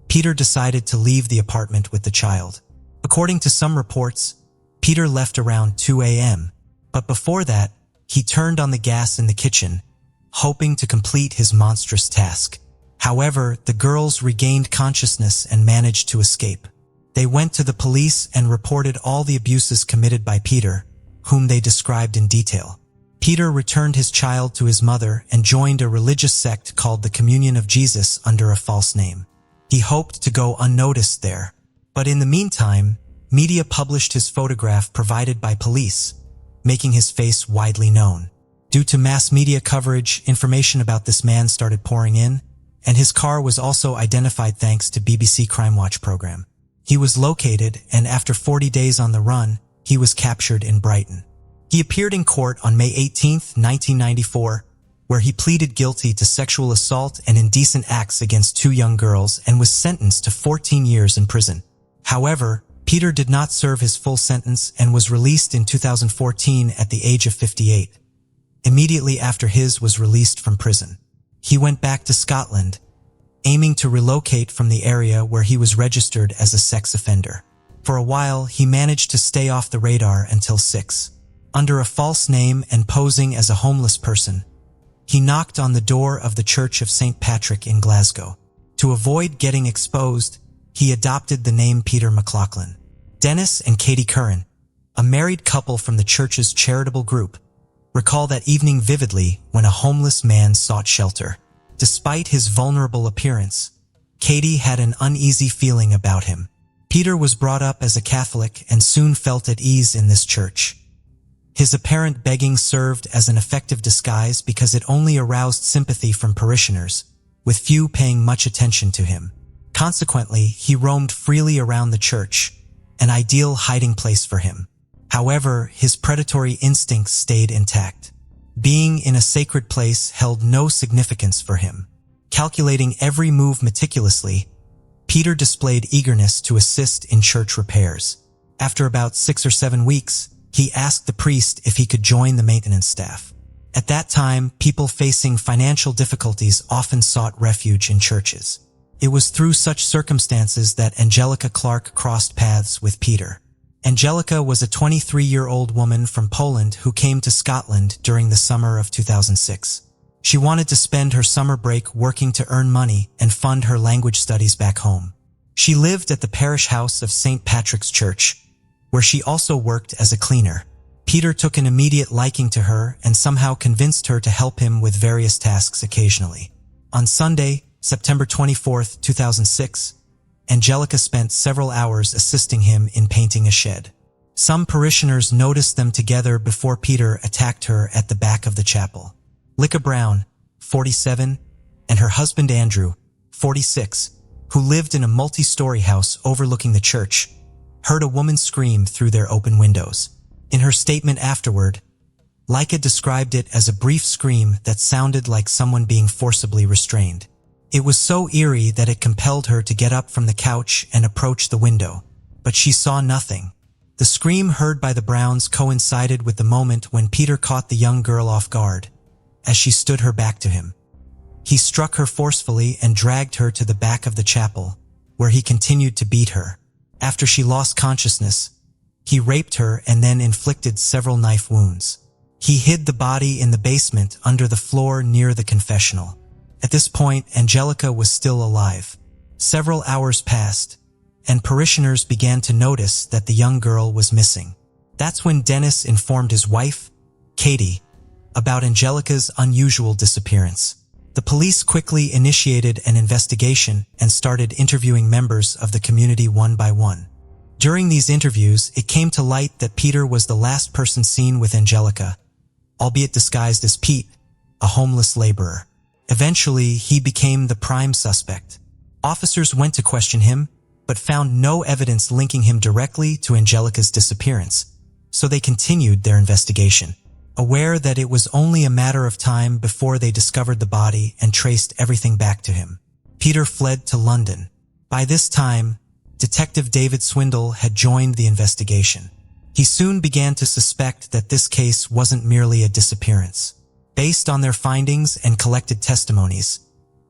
Peter decided to leave the apartment with the child. According to some reports, Peter left around 2 a.m., but before that, he turned on the gas in the kitchen, hoping to complete his monstrous task. However, the girls regained consciousness and managed to escape. They went to the police and reported all the abuses committed by Peter, whom they described in detail. Peter returned his child to his mother and joined a religious sect called the Communion of Jesus under a false name. He hoped to go unnoticed there, but in the meantime, media published his photograph provided by police, making his face widely known. Due to mass media coverage, information about this man started pouring in, and his car was also identified thanks to BBC Crime Watch program. He was located, and after 40 days on the run, he was captured in Brighton. He appeared in court on May 18, 1994, where he pleaded guilty to sexual assault and indecent acts against two young girls and was sentenced to 14 years in prison. However, Peter did not serve his full sentence and was released in 2014 at the age of 58. Immediately after his was released from prison, he went back to Scotland, aiming to relocate from the area where he was registered as a sex offender. For a while, he managed to stay off the radar until 6. Under a false name and posing as a homeless person, he knocked on the door of the Church of St. Patrick in Glasgow. To avoid getting exposed, he adopted the name Peter McLaughlin. Dennis and Katie Curran, a married couple from the church's charitable group, recall that evening vividly when a homeless man sought shelter. Despite his vulnerable appearance, Katie had an uneasy feeling about him. Peter was brought up as a Catholic and soon felt at ease in this church. His apparent begging served as an effective disguise because it only aroused sympathy from parishioners, with few paying much attention to him. Consequently, he roamed freely around the church, an ideal hiding place for him. However, his predatory instincts stayed intact. Being in a sacred place held no significance for him. Calculating every move meticulously, Peter displayed eagerness to assist in church repairs. After about 6 or 7 weeks, he asked the priest if he could join the maintenance staff. At that time, people facing financial difficulties often sought refuge in churches. It was through such circumstances that Angelica Clark crossed paths with Peter. Angelica was a 23-year-old woman from Poland who came to Scotland during the summer of 2006. She wanted to spend her summer break working to earn money and fund her language studies back home. She lived at the parish house of St. Patrick's Church, where she also worked as a cleaner. Peter took an immediate liking to her and somehow convinced her to help him with various tasks occasionally. On Sunday, September 24, 2006, Angelica spent several hours assisting him in painting a shed. Some parishioners noticed them together before Peter attacked her at the back of the chapel. Licka Brown, 47, and her husband Andrew, 46, who lived in a multi-story house overlooking the church, heard a woman scream through their open windows. In her statement afterward, Leica described it as a brief scream that sounded like someone being forcibly restrained. It was so eerie that it compelled her to get up from the couch and approach the window, but she saw nothing. The scream heard by the Browns coincided with the moment when Peter caught the young girl off guard, as she stood her back to him. He struck her forcefully and dragged her to the back of the chapel, where he continued to beat her. After she lost consciousness, he raped her and then inflicted several knife wounds. He hid the body in the basement under the floor near the confessional. At this point, Angelica was still alive. Several hours passed, and parishioners began to notice that the young girl was missing. That's when Dennis informed his wife, Katie, about Angelica's unusual disappearance. The police quickly initiated an investigation and started interviewing members of the community one by one. During these interviews, it came to light that Peter was the last person seen with Angelica, albeit disguised as Pete, a homeless laborer. Eventually, he became the prime suspect. Officers went to question him, but found no evidence linking him directly to Angelica's disappearance, so they continued their investigation, aware that it was only a matter of time before they discovered the body and traced everything back to him. Peter fled to London. By this time, Detective David Swindle had joined the investigation. He soon began to suspect that this case wasn't merely a disappearance. Based on their findings and collected testimonies,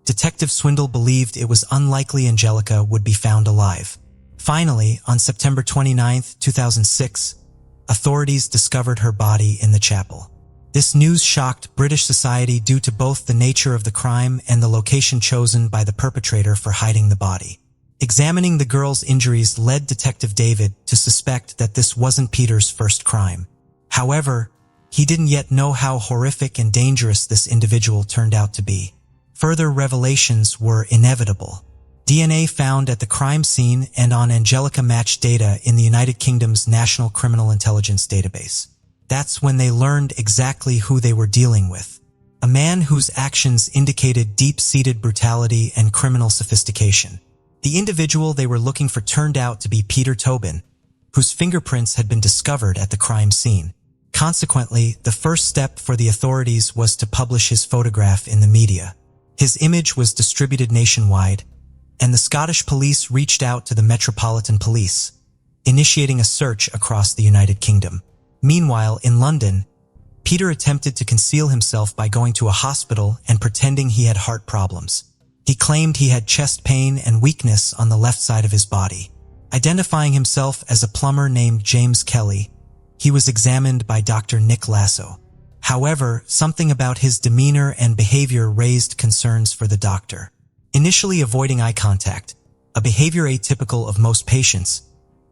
Detective Swindle believed it was unlikely Angelica would be found alive. Finally, on September 29, 2006, authorities discovered her body in the chapel. This news shocked British society due to both the nature of the crime and the location chosen by the perpetrator for hiding the body. Examining the girl's injuries led Detective David to suspect that this wasn't Peter's first crime. However, he didn't yet know how horrific and dangerous this individual turned out to be. Further revelations were inevitable. DNA found at the crime scene and on Angelica matched data in the United Kingdom's National Criminal Intelligence Database. That's when they learned exactly who they were dealing with. A man whose actions indicated deep-seated brutality and criminal sophistication. The individual they were looking for turned out to be Peter Tobin, whose fingerprints had been discovered at the crime scene. Consequently, the first step for the authorities was to publish his photograph in the media. His image was distributed nationwide, and the Scottish police reached out to the Metropolitan Police, initiating a search across the United Kingdom. Meanwhile, in London, Peter attempted to conceal himself by going to a hospital and pretending he had heart problems. He claimed he had chest pain and weakness on the left side of his body. Identifying himself as a plumber named James Kelly, he was examined by Dr. Nick Lasso. However, something about his demeanor and behavior raised concerns for the doctor. Initially avoiding eye contact, a behavior atypical of most patients,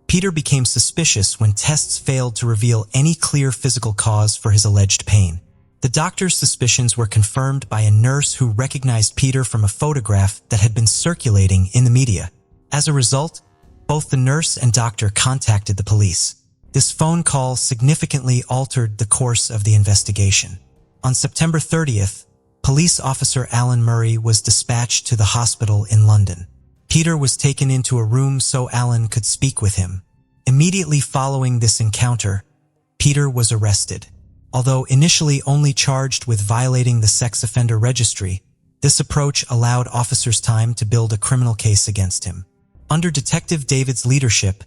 Peter became suspicious when tests failed to reveal any clear physical cause for his alleged pain. The doctor's suspicions were confirmed by a nurse who recognized Peter from a photograph that had been circulating in the media. As a result, both the nurse and doctor contacted the police. This phone call significantly altered the course of the investigation. On September 30th, police officer Alan Murray was dispatched to the hospital in London. Peter was taken into a room so Alan could speak with him. Immediately following this encounter, Peter was arrested. Although initially only charged with violating the sex offender registry, this approach allowed officers time to build a criminal case against him. Under Detective David's leadership,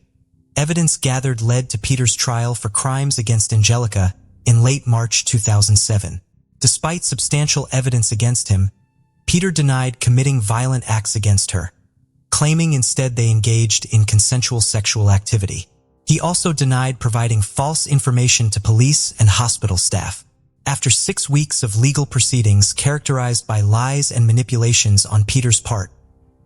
evidence gathered led to Peter's trial for crimes against Angelica in late March 2007. Despite substantial evidence against him, Peter denied committing violent acts against her, claiming instead they engaged in consensual sexual activity. He also denied providing false information to police and hospital staff. After 6 weeks of legal proceedings characterized by lies and manipulations on Peter's part,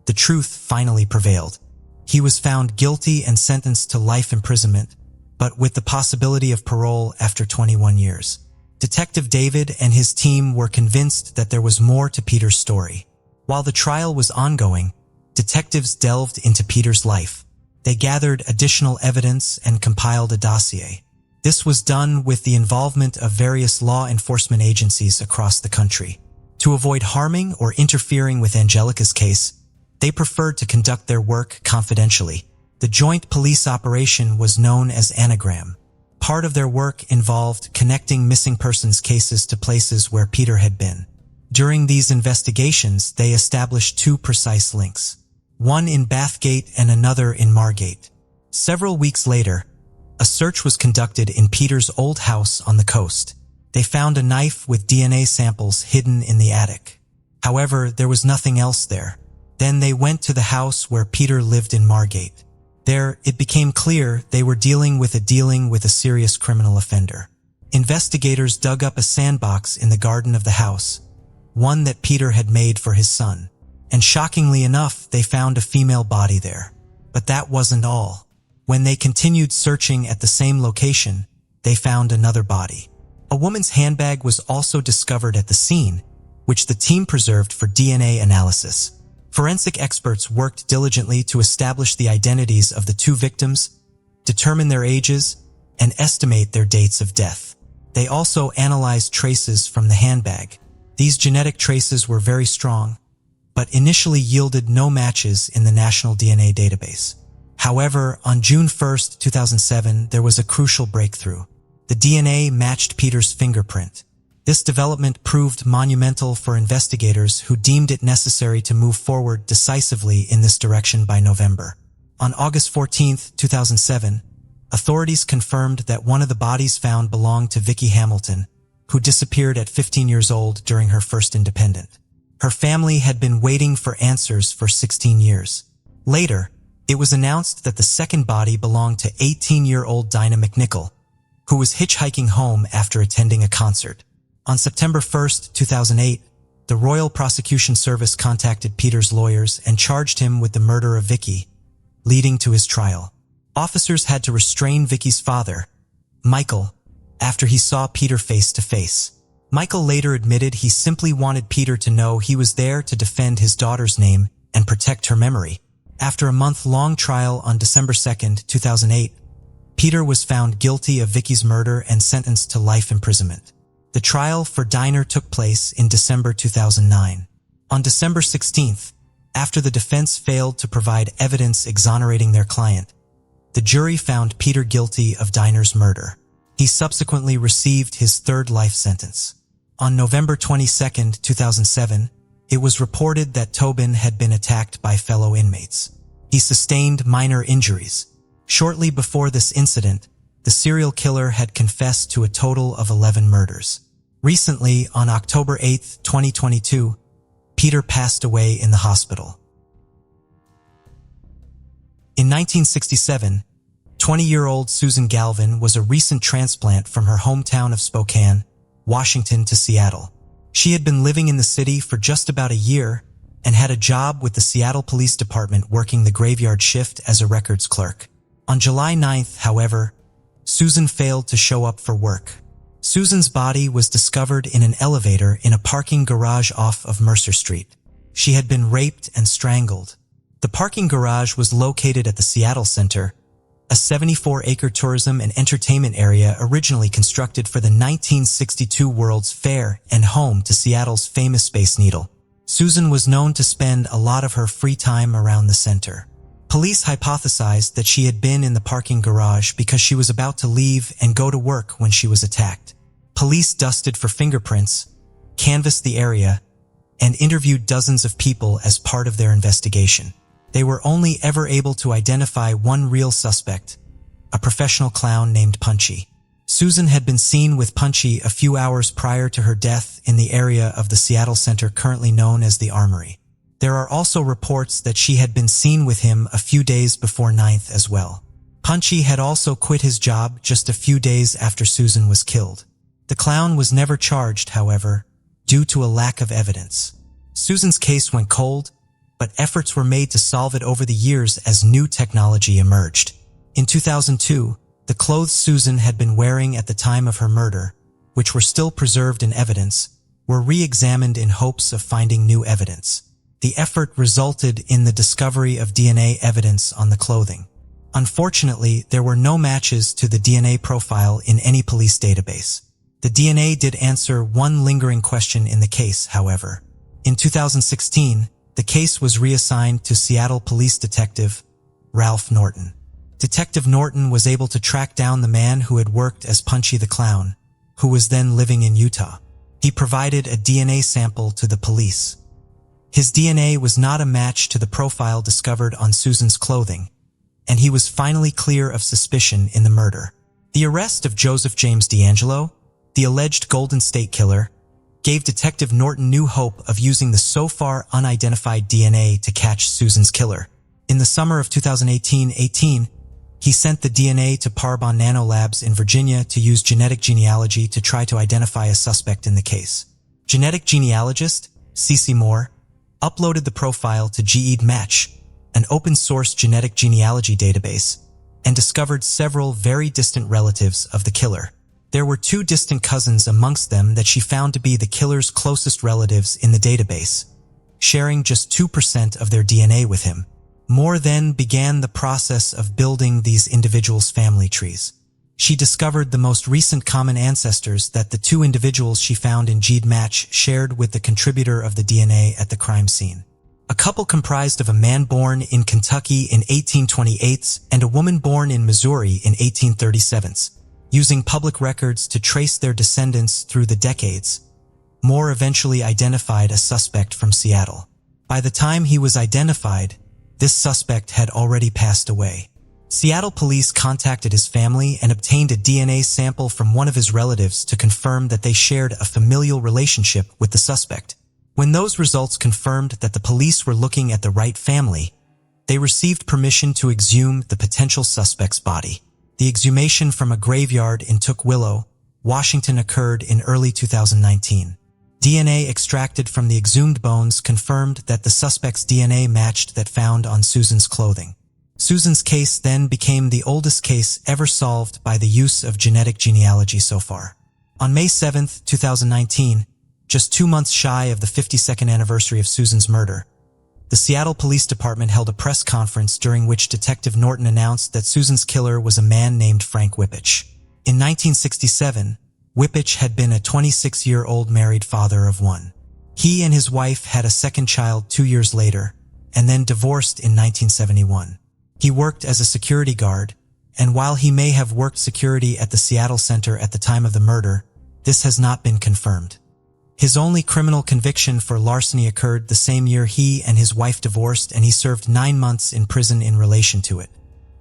the truth finally prevailed. He was found guilty and sentenced to life imprisonment, but with the possibility of parole after 21 years. Detective David and his team were convinced that there was more to Peter's story. While the trial was ongoing, detectives delved into Peter's life. They gathered additional evidence and compiled a dossier. This was done with the involvement of various law enforcement agencies across the country. To avoid harming or interfering with Angelica's case, they preferred to conduct their work confidentially. The joint police operation was known as Anagram. Part of their work involved connecting missing persons cases to places where Peter had been. During these investigations, they established two precise links, one in Bathgate and another in Margate. Several weeks later, a search was conducted in Peter's old house on the coast. They found a knife with DNA samples hidden in the attic. However, there was nothing else there. Then they went to the house where Peter lived in Margate. There, it became clear they were dealing with a serious criminal offender. Investigators dug up a sandbox in the garden of the house, one that Peter had made for his son. And shockingly enough, they found a female body there. But that wasn't all. When they continued searching at the same location, they found another body. A woman's handbag was also discovered at the scene, which the team preserved for DNA analysis. Forensic experts worked diligently to establish the identities of the two victims, determine their ages, and estimate their dates of death. They also analyzed traces from the handbag. These genetic traces were very strong, but initially yielded no matches in the National DNA Database. However, on June 1, 2007, there was a crucial breakthrough. The DNA matched Peter's fingerprint. This development proved monumental for investigators who deemed it necessary to move forward decisively in this direction by November. On August 14, 2007, authorities confirmed that one of the bodies found belonged to Vicky Hamilton, who disappeared at 15 years old during her first independent. Her family had been waiting for answers for 16 years. Later, it was announced that the second body belonged to 18-year-old Dinah McNichol, who was hitchhiking home after attending a concert. On September 1, 2008, the Royal Prosecution Service contacted Peter's lawyers and charged him with the murder of Vicky, leading to his trial. Officers had to restrain Vicky's father, Michael, after he saw Peter face to face. Michael later admitted he simply wanted Peter to know he was there to defend his daughter's name and protect her memory. After a month-long trial on December 2, 2008, Peter was found guilty of Vicky's murder and sentenced to life imprisonment. The trial for Dinah took place in December 2009. On December 16th, after the defense failed to provide evidence exonerating their client, the jury found Peter guilty of Dinah's murder. He subsequently received his third life sentence. On November 22, 2007, it was reported that Tobin had been attacked by fellow inmates. He sustained minor injuries. Shortly before this incident, the serial killer had confessed to a total of 11 murders. Recently, on October 8, 2022, Peter passed away in the hospital. In 1967, 20-year-old Susan Galvin was a recent transplant from her hometown of Spokane, Washington to Seattle. She had been living in the city for just about a year and had a job with the Seattle Police Department working the graveyard shift as a records clerk. On July 9th, however, Susan failed to show up for work. Susan's body was discovered in an elevator in a parking garage off of Mercer Street. She had been raped and strangled. The parking garage was located at the Seattle Center, a 74-acre tourism and entertainment area originally constructed for the 1962 World's Fair and home to Seattle's famous Space Needle. Susan was known to spend a lot of her free time around the center. Police hypothesized that she had been in the parking garage because she was about to leave and go to work when she was attacked. Police dusted for fingerprints, canvassed the area, and interviewed dozens of people as part of their investigation. They were only ever able to identify one real suspect, a professional clown named Punchy. Susan had been seen with Punchy a few hours prior to her death in the area of the Seattle Center currently known as the Armory. There are also reports that she had been seen with him a few days before 9th as well. Punchy had also quit his job just a few days after Susan was killed. The clown was never charged, however, due to a lack of evidence. Susan's case went cold, but efforts were made to solve it over the years as new technology emerged. In 2002, the clothes Susan had been wearing at the time of her murder, which were still preserved in evidence, were re-examined in hopes of finding new evidence. The effort resulted in the discovery of DNA evidence on the clothing. Unfortunately, there were no matches to the DNA profile in any police database. The DNA did answer one lingering question in the case, however. In 2016, the case was reassigned to Seattle Police Detective Ralph Norton. Detective Norton was able to track down the man who had worked as Punchy the Clown, who was then living in Utah. He provided a DNA sample to the police. His DNA was not a match to the profile discovered on Susan's clothing, and he was finally clear of suspicion in the murder. The arrest of Joseph James D'Angelo, the alleged Golden State Killer, gave Detective Norton new hope of using the so far unidentified DNA to catch Susan's killer. In the summer of 2018, he sent the DNA to Parabon Nanolabs in Virginia to use genetic genealogy to try to identify a suspect in the case. Genetic genealogist Cece Moore uploaded the profile to GEDmatch, an open-source genetic genealogy database, and discovered several very distant relatives of the killer. There were 2 distant cousins amongst them that she found to be the killer's closest relatives in the database, sharing just 2% of their DNA with him. Moore then began the process of building these individuals' family trees. She discovered the most recent common ancestors that the 2 individuals she found in GEDmatch shared with the contributor of the DNA at the crime scene. A couple comprised of a man born in Kentucky in 1828 and a woman born in Missouri in 1837. Using public records to trace their descendants through the decades, Moore eventually identified a suspect from Seattle. By the time he was identified, this suspect had already passed away. Seattle police contacted his family and obtained a DNA sample from one of his relatives to confirm that they shared a familial relationship with the suspect. When those results confirmed that the police were looking at the right family, they received permission to exhume the potential suspect's body. The exhumation from a graveyard in Tukwila, Washington occurred in early 2019. DNA extracted from the exhumed bones confirmed that the suspect's DNA matched that found on Susan's clothing. Susan's case then became the oldest case ever solved by the use of genetic genealogy so far. On May 7, 2019, just 2 months shy of the 52nd anniversary of Susan's murder, the Seattle Police Department held a press conference during which Detective Norton announced that Susan's killer was a man named Frank Whippich. In 1967, Whippich had been a 26-year-old married father of 1. He and his wife had a second child 2 years later, and then divorced in 1971. He worked as a security guard, and while he may have worked security at the Seattle Center at the time of the murder, this has not been confirmed. His only criminal conviction for larceny occurred the same year he and his wife divorced, and he served 9 months in prison in relation to it.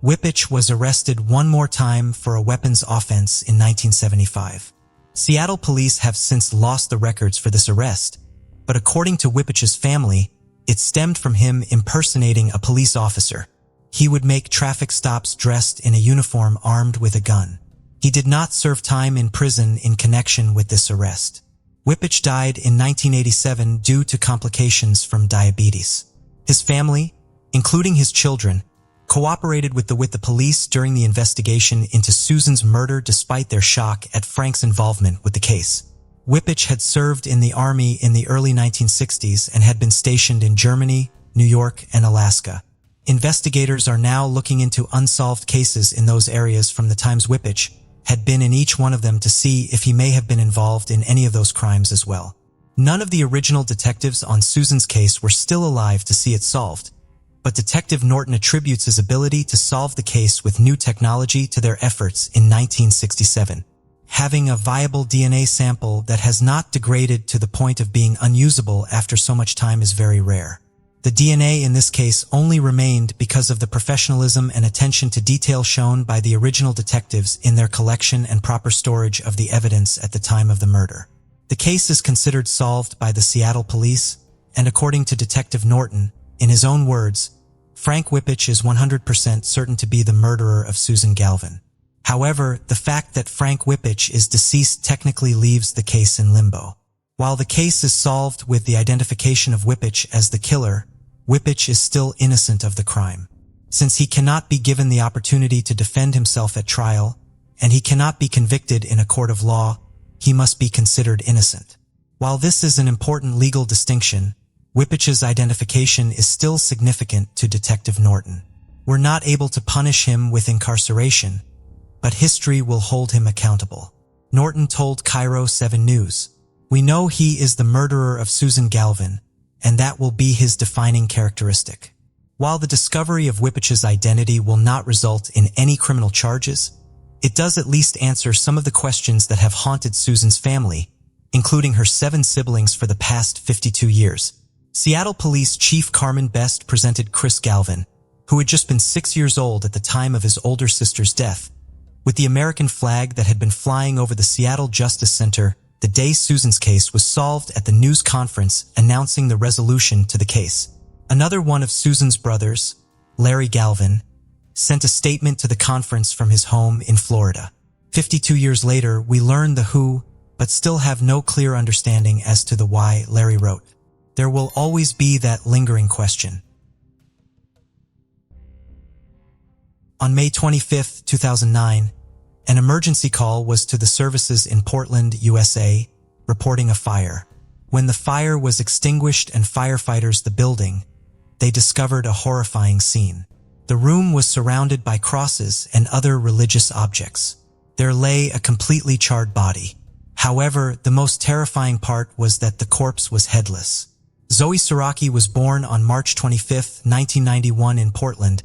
Whippich was arrested one more time for a weapons offense in 1975. Seattle police have since lost the records for this arrest, but according to Whippich's family, it stemmed from him impersonating a police officer. He would make traffic stops dressed in a uniform armed with a gun. He did not serve time in prison in connection with this arrest. Whippich died in 1987 due to complications from diabetes. His family, including his children, cooperated with the police during the investigation into Susan's murder despite their shock at Frank's involvement with the case. Whippich had served in the Army in the early 1960s and had been stationed in Germany, New York, and Alaska. Investigators are now looking into unsolved cases in those areas from the times Whippich had been in each one of them to see if he may have been involved in any of those crimes as well. None of the original detectives on Susan's case were still alive to see it solved, but Detective Norton attributes his ability to solve the case with new technology to their efforts in 1967. Having a viable DNA sample that has not degraded to the point of being unusable after so much time is very rare. The DNA in this case only remained because of the professionalism and attention to detail shown by the original detectives in their collection and proper storage of the evidence at the time of the murder. The case is considered solved by the Seattle police, and according to Detective Norton, in his own words, Frank Whippich is 100% certain to be the murderer of Susan Galvin. However, the fact that Frank Whippich is deceased technically leaves the case in limbo. While the case is solved with the identification of Whippich as the killer, Whippich is still innocent of the crime. Since he cannot be given the opportunity to defend himself at trial, and he cannot be convicted in a court of law, he must be considered innocent. While this is an important legal distinction, Whippich's identification is still significant to Detective Norton. We're not able to punish him with incarceration, but history will hold him accountable. Norton told Cairo 7 News, "We know he is the murderer of Susan Galvin, and that will be his defining characteristic. While the discovery of Whippach's identity will not result in any criminal charges, it does at least answer some of the questions that have haunted Susan's family, including her 7 siblings for the past 52 years. Seattle Police Chief Carmen Best presented Chris Galvin, who had just been 6 years old at the time of his older sister's death, with the American flag that had been flying over the Seattle Justice Center the day Susan's case was solved at the news conference announcing the resolution to the case. Another one of Susan's brothers, Larry Galvin, sent a statement to the conference from his home in Florida. 52 years later, we learn the who, but still have no clear understanding as to the why Larry wrote. There will always be that lingering question. On May 25, 2009, an emergency call was to the services in Portland, USA, reporting a fire. When the fire was extinguished and firefighters the building, they discovered a horrifying scene. The room was surrounded by crosses and other religious objects. There lay a completely charred body. However, the most terrifying part was that the corpse was headless. Zoe Siraki was born on March 25, 1991 in Portland,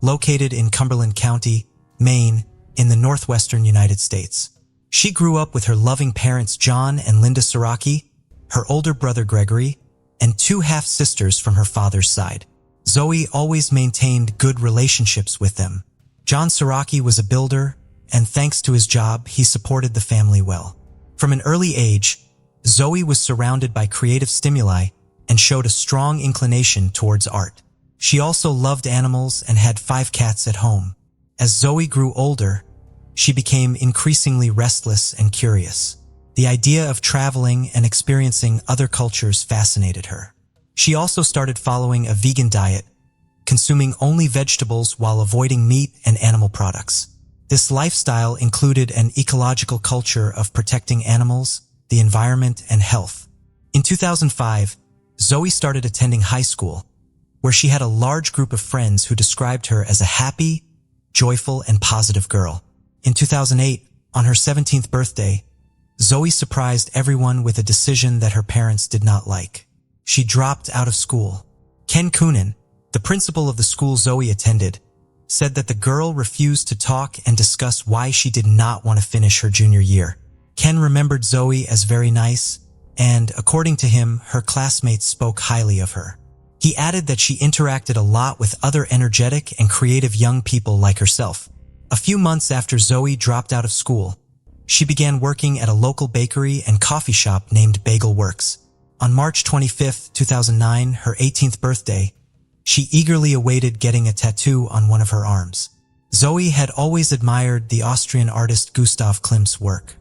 located in Cumberland County, Maine, in the northwestern United States. She grew up with her loving parents John and Linda Siraki, her older brother Gregory, and 2 half-sisters from her father's side. Zoe always maintained good relationships with them. John Siraki was a builder, and thanks to his job, he supported the family well. From an early age, Zoe was surrounded by creative stimuli and showed a strong inclination towards art. She also loved animals and had 5 cats at home. As Zoe grew older, she became increasingly restless and curious. The idea of traveling and experiencing other cultures fascinated her. She also started following a vegan diet, consuming only vegetables while avoiding meat and animal products. This lifestyle included an ecological culture of protecting animals, the environment, and health. In 2005, Zoe started attending high school, where she had a large group of friends who described her as a happy, joyful, and positive girl. In 2008, on her 17th birthday, Zoe surprised everyone with a decision that her parents did not like. She dropped out of school. Ken Coonan, the principal of the school Zoe attended, said that the girl refused to talk and discuss why she did not want to finish her junior year. Ken remembered Zoe as very nice, and, according to him, her classmates spoke highly of her. He added that she interacted a lot with other energetic and creative young people like herself. A few months after Zoe dropped out of school, she began working at a local bakery and coffee shop named Bagel Works. On March 25, 2009, her 18th birthday, she eagerly awaited getting a tattoo on one of her arms. Zoe had always admired the Austrian artist Gustav Klimt's work,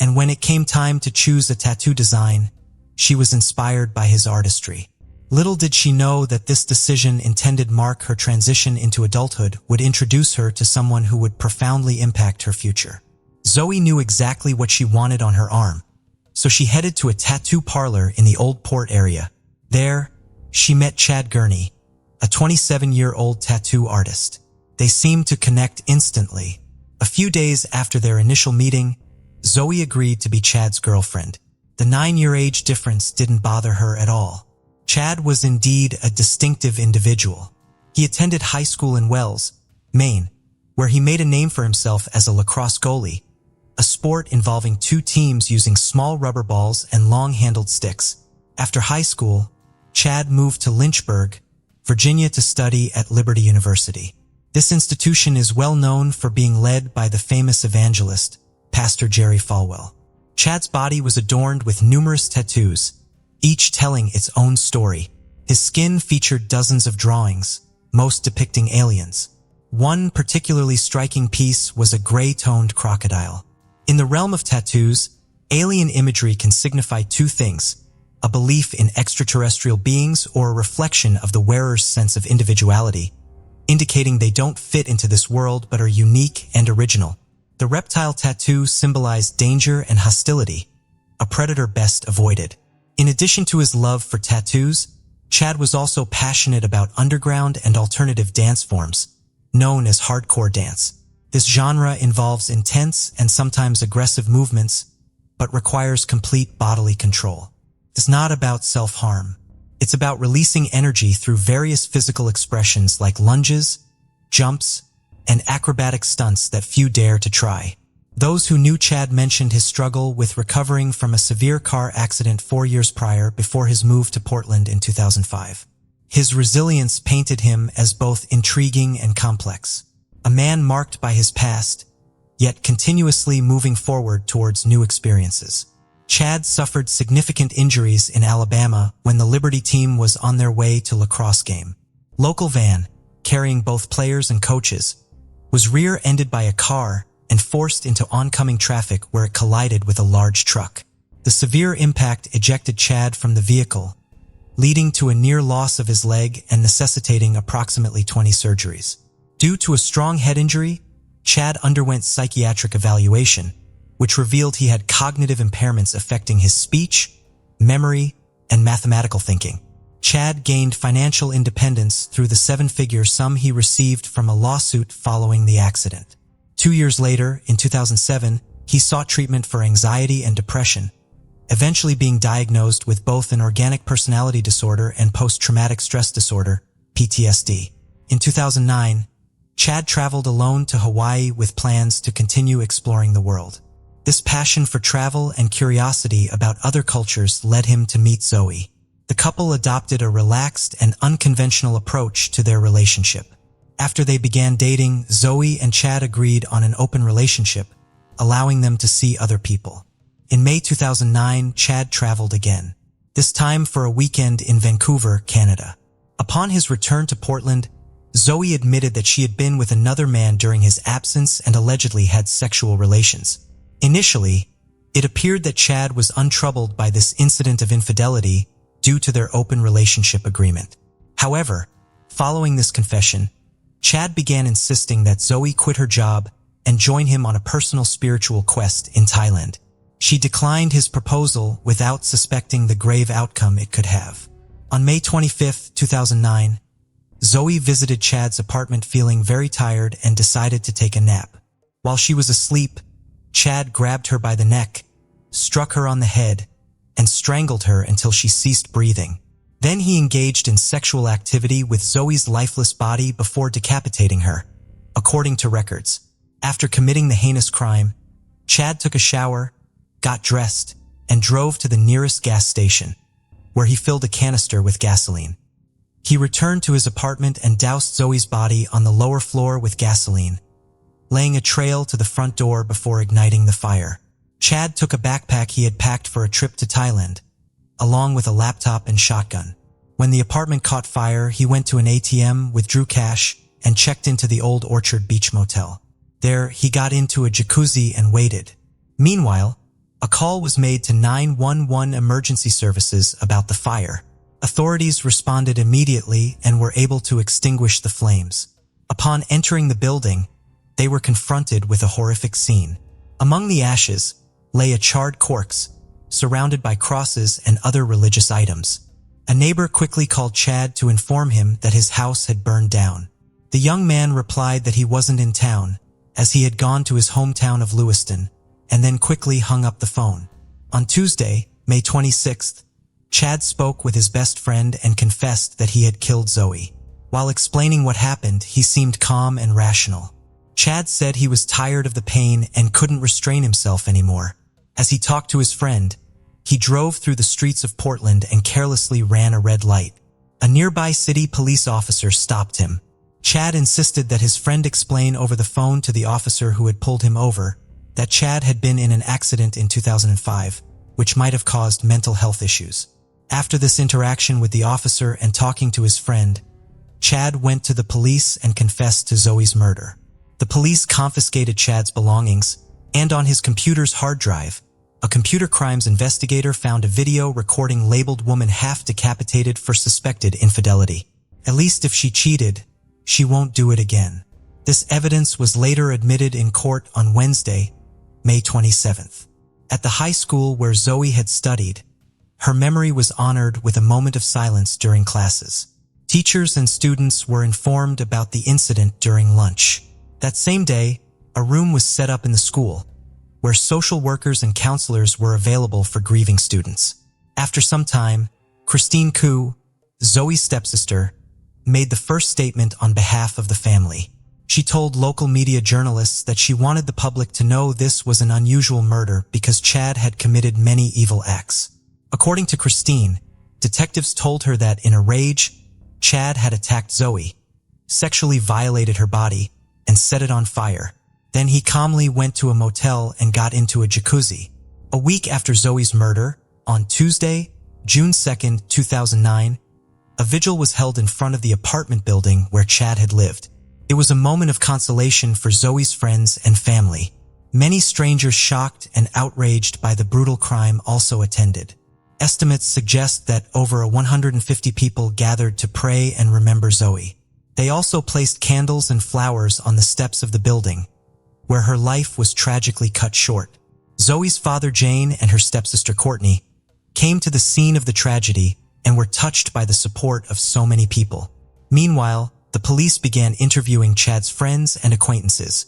and when it came time to choose a tattoo design, she was inspired by his artistry. Little did she know that this decision intended mark her transition into adulthood would introduce her to someone who would profoundly impact her future. Zoe knew exactly what she wanted on her arm, so she headed to a tattoo parlor in the Old Port area. There, she met Chad Gurney, a 27-year-old tattoo artist. They seemed to connect instantly. A few days after their initial meeting, Zoe agreed to be Chad's girlfriend. The 9-year age difference didn't bother her at all. Chad was indeed a distinctive individual. He attended high school in Wells, Maine, where he made a name for himself as a lacrosse goalie, a sport involving 2 teams using small rubber balls and long-handled sticks. After high school, Chad moved to Lynchburg, Virginia to study at Liberty University. This institution is well known for being led by the famous evangelist, Pastor Jerry Falwell. Chad's body was adorned with numerous tattoos, each telling its own story. His skin featured dozens of drawings, most depicting aliens. One particularly striking piece was a gray-toned crocodile. In the realm of tattoos, alien imagery can signify 2 things: a belief in extraterrestrial beings or a reflection of the wearer's sense of individuality, indicating they don't fit into this world but are unique and original. The reptile tattoo symbolized danger and hostility, a predator best avoided. In addition to his love for tattoos, Chad was also passionate about underground and alternative dance forms, known as hardcore dance. This genre involves intense and sometimes aggressive movements, but requires complete bodily control. It's not about self-harm. It's about releasing energy through various physical expressions like lunges, jumps, and acrobatic stunts that few dare to try. Those who knew Chad mentioned his struggle with recovering from a severe car accident 4 years prior before his move to Portland in 2005. His resilience painted him as both intriguing and complex. A man marked by his past, yet continuously moving forward towards new experiences. Chad suffered significant injuries in Alabama when the Liberty team was on their way to lacrosse game. Local van, carrying both players and coaches, was rear-ended by a car and forced into oncoming traffic where it collided with a large truck. The severe impact ejected Chad from the vehicle, leading to a near loss of his leg and necessitating approximately 20 surgeries. Due to a strong head injury, Chad underwent psychiatric evaluation, which revealed he had cognitive impairments affecting his speech, memory, and mathematical thinking. Chad gained financial independence through the 7-figure sum he received from a lawsuit following the accident. 2 years later, in 2007, he sought treatment for anxiety and depression, eventually being diagnosed with both an organic personality disorder and post-traumatic stress disorder, PTSD. In 2009, Chad traveled alone to Hawaii with plans to continue exploring the world. This passion for travel and curiosity about other cultures led him to meet Zoe. The couple adopted a relaxed and unconventional approach to their relationship. After they began dating, Zoe and Chad agreed on an open relationship, allowing them to see other people. In May 2009, Chad traveled again, this time for a weekend in Vancouver, Canada. Upon his return to Portland, Zoe admitted that she had been with another man during his absence and allegedly had sexual relations. Initially, it appeared that Chad was untroubled by this incident of infidelity due to their open relationship agreement. However, following this confession, Chad began insisting that Zoe quit her job and join him on a personal spiritual quest in Thailand. She declined his proposal without suspecting the grave outcome it could have. On May 25, 2009, Zoe visited Chad's apartment feeling very tired and decided to take a nap. While she was asleep, Chad grabbed her by the neck, struck her on the head, and strangled her until she ceased breathing. Then he engaged in sexual activity with Zoe's lifeless body before decapitating her, according to records. After committing the heinous crime, Chad took a shower, got dressed, and drove to the nearest gas station, where he filled a canister with gasoline. He returned to his apartment and doused Zoe's body on the lower floor with gasoline, laying a trail to the front door before igniting the fire. Chad took a backpack he had packed for a trip to Thailand, along with a laptop and shotgun. When the apartment caught fire, he went to an ATM, withdrew cash, and checked into the Old Orchard Beach Motel. There, he got into a jacuzzi and waited. Meanwhile, a call was made to 911 emergency services about the fire. Authorities responded immediately and were able to extinguish the flames. Upon entering the building, they were confronted with a horrific scene. Among the ashes lay a charred corpse, surrounded by crosses and other religious items. A neighbor quickly called Chad to inform him that his house had burned down. The young man replied that he wasn't in town, as he had gone to his hometown of Lewiston, and then quickly hung up the phone. On Tuesday, May 26th, Chad spoke with his best friend and confessed that he had killed Zoe. While explaining what happened, he seemed calm and rational. Chad said he was tired of the pain and couldn't restrain himself anymore. As he talked to his friend, he drove through the streets of Portland and carelessly ran a red light. A nearby city police officer stopped him. Chad insisted that his friend explain over the phone to the officer who had pulled him over that Chad had been in an accident in 2005, which might have caused mental health issues. After this interaction with the officer and talking to his friend, Chad went to the police and confessed to Zoe's murder. The police confiscated Chad's belongings, and on his computer's hard drive, a computer crimes investigator found a video recording labeled woman half decapitated for suspected infidelity. At least if she cheated, she won't do it again. This evidence was later admitted in court on Wednesday, May 27th. At the high school where Zoe had studied, her memory was honored with a moment of silence during classes. Teachers and students were informed about the incident during lunch. That same day, a room was set up in the school, where social workers and counselors were available for grieving students. After some time, Christine Koo, Zoe's stepsister, made the first statement on behalf of the family. She told local media journalists that she wanted the public to know this was an unusual murder because Chad had committed many evil acts. According to Christine, detectives told her that in a rage, Chad had attacked Zoe, sexually violated her body, and set it on fire. Then he calmly went to a motel and got into a jacuzzi. A week after Zoe's murder, on Tuesday, June 2, 2009, a vigil was held in front of the apartment building where Chad had lived. It was a moment of consolation for Zoe's friends and family. Many strangers shocked and outraged by the brutal crime also attended. Estimates suggest that over 150 people gathered to pray and remember Zoe. They also placed candles and flowers on the steps of the building, where her life was tragically cut short. Zoe's father Jane and her stepsister Courtney came to the scene of the tragedy and were touched by the support of so many people. Meanwhile, the police began interviewing Chad's friends and acquaintances,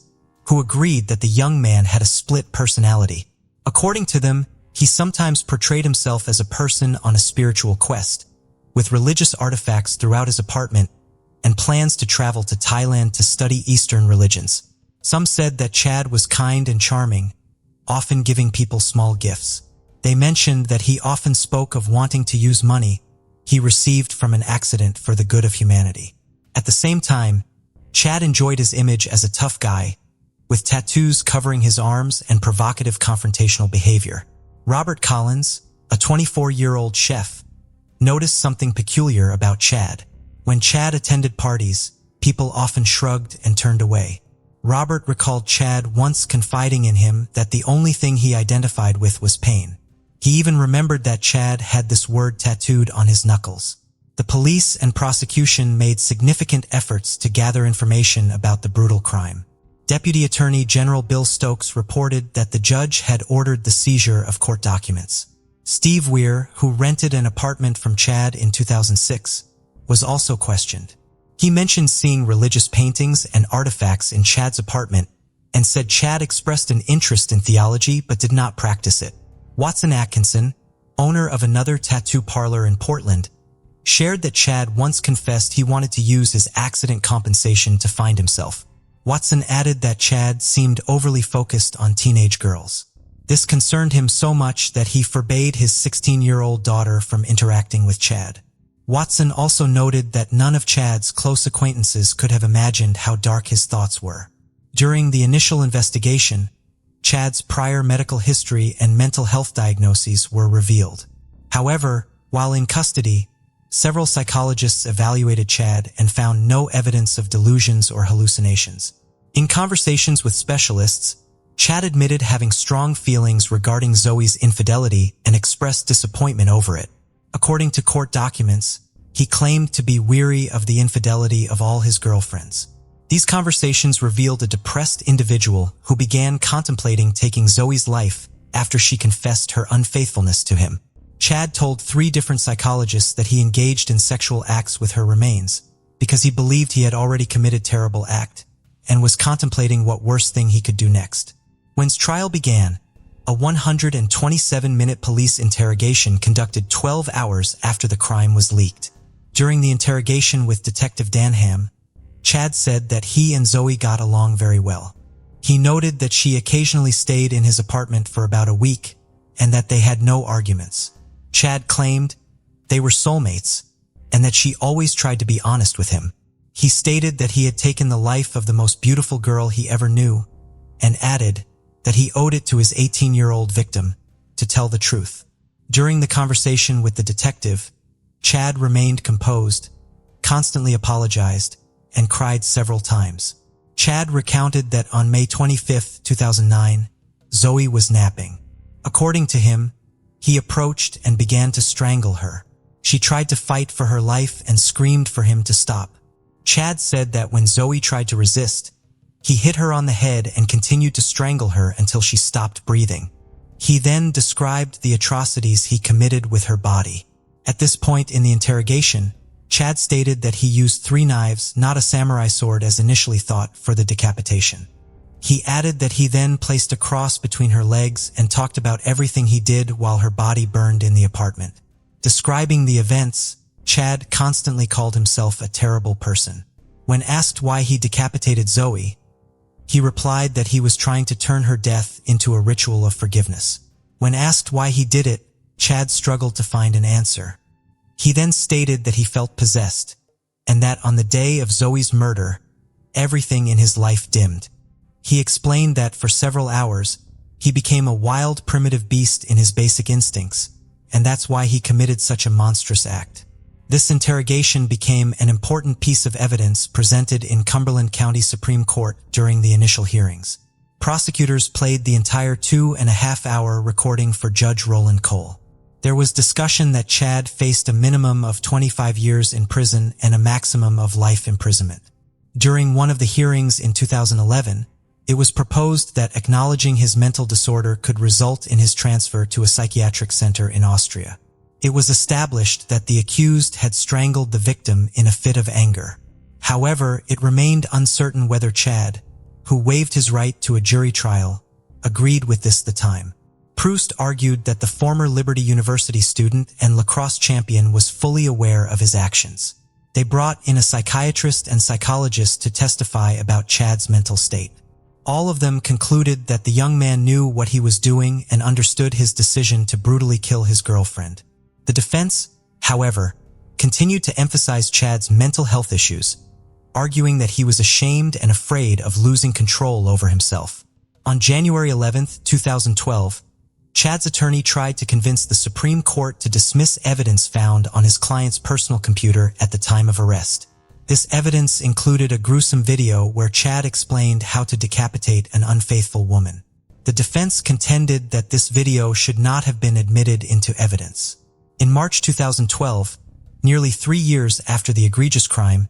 who agreed that the young man had a split personality. According to them, he sometimes portrayed himself as a person on a spiritual quest, with religious artifacts throughout his apartment and plans to travel to Thailand to study Eastern religions. Some said that Chad was kind and charming, often giving people small gifts. They mentioned that he often spoke of wanting to use money he received from an accident for the good of humanity. At the same time, Chad enjoyed his image as a tough guy, with tattoos covering his arms and provocative confrontational behavior. Robert Collins, a 24-year-old chef, noticed something peculiar about Chad. When Chad attended parties, people often shrugged and turned away. Robert recalled Chad once confiding in him that the only thing he identified with was pain. He even remembered that Chad had this word tattooed on his knuckles. The police and prosecution made significant efforts to gather information about the brutal crime. Deputy Attorney General Bill Stokes reported that the judge had ordered the seizure of court documents. Steve Weir, who rented an apartment from Chad in 2006, was also questioned. He mentioned seeing religious paintings and artifacts in Chad's apartment and said Chad expressed an interest in theology but did not practice it. Watson Atkinson, owner of another tattoo parlor in Portland, shared that Chad once confessed he wanted to use his accident compensation to find himself. Watson added that Chad seemed overly focused on teenage girls. This concerned him so much that he forbade his 16-year-old daughter from interacting with Chad. Watson also noted that none of Chad's close acquaintances could have imagined how dark his thoughts were. During the initial investigation, Chad's prior medical history and mental health diagnoses were revealed. However, while in custody, several psychologists evaluated Chad and found no evidence of delusions or hallucinations. In conversations with specialists, Chad admitted having strong feelings regarding Zoe's infidelity and expressed disappointment over it. According to court documents, he claimed to be weary of the infidelity of all his girlfriends. These conversations revealed a depressed individual who began contemplating taking Zoe's life after she confessed her unfaithfulness to him. Chad told 3 different psychologists that he engaged in sexual acts with her remains because he believed he had already committed a terrible act and was contemplating what worst thing he could do next. When his trial began, a 127-minute police interrogation conducted 12 hours after the crime was leaked. During the interrogation with Detective Danham, Chad said that he and Zoe got along very well. He noted that she occasionally stayed in his apartment for about a week and that they had no arguments. Chad claimed they were soulmates and that she always tried to be honest with him. He stated that he had taken the life of the most beautiful girl he ever knew and added that he owed it to his 18-year-old victim to tell the truth. During the conversation with the detective, Chad remained composed, constantly apologized, and cried several times. Chad recounted that on May 25, 2009, Zoe was napping. According to him, he approached and began to strangle her. She tried to fight for her life and screamed for him to stop. Chad said that when Zoe tried to resist, he hit her on the head and continued to strangle her until she stopped breathing. He then described the atrocities he committed with her body. At this point in the interrogation, Chad stated that he used 3 knives, not a samurai sword as initially thought, for the decapitation. He added that he then placed a cross between her legs and talked about everything he did while her body burned in the apartment. Describing the events, Chad constantly called himself a terrible person. When asked why he decapitated Zoe, he replied that he was trying to turn her death into a ritual of forgiveness. When asked why he did it, Chad struggled to find an answer. He then stated that he felt possessed, and that on the day of Zoe's murder, everything in his life dimmed. He explained that for several hours, he became a wild, primitive beast in his basic instincts, and that's why he committed such a monstrous act. This interrogation became an important piece of evidence presented in Cumberland County Supreme Court during the initial hearings. Prosecutors played the entire 2.5-hour recording for Judge Roland Cole. There was discussion that Chad faced a minimum of 25 years in prison and a maximum of life imprisonment. During one of the hearings in 2011, it was proposed that acknowledging his mental disorder could result in his transfer to a psychiatric center in Austria. It was established that the accused had strangled the victim in a fit of anger. However, it remained uncertain whether Chad, who waived his right to a jury trial, agreed with this at the time. Proust argued that the former Liberty University student and lacrosse champion was fully aware of his actions. They brought in a psychiatrist and psychologist to testify about Chad's mental state. All of them concluded that the young man knew what he was doing and understood his decision to brutally kill his girlfriend. The defense, however, continued to emphasize Chad's mental health issues, arguing that he was ashamed and afraid of losing control over himself. On January 11, 2012, Chad's attorney tried to convince the Supreme Court to dismiss evidence found on his client's personal computer at the time of arrest. This evidence included a gruesome video where Chad explained how to decapitate an unfaithful woman. The defense contended that this video should not have been admitted into evidence. In March 2012, nearly 3 years after the egregious crime,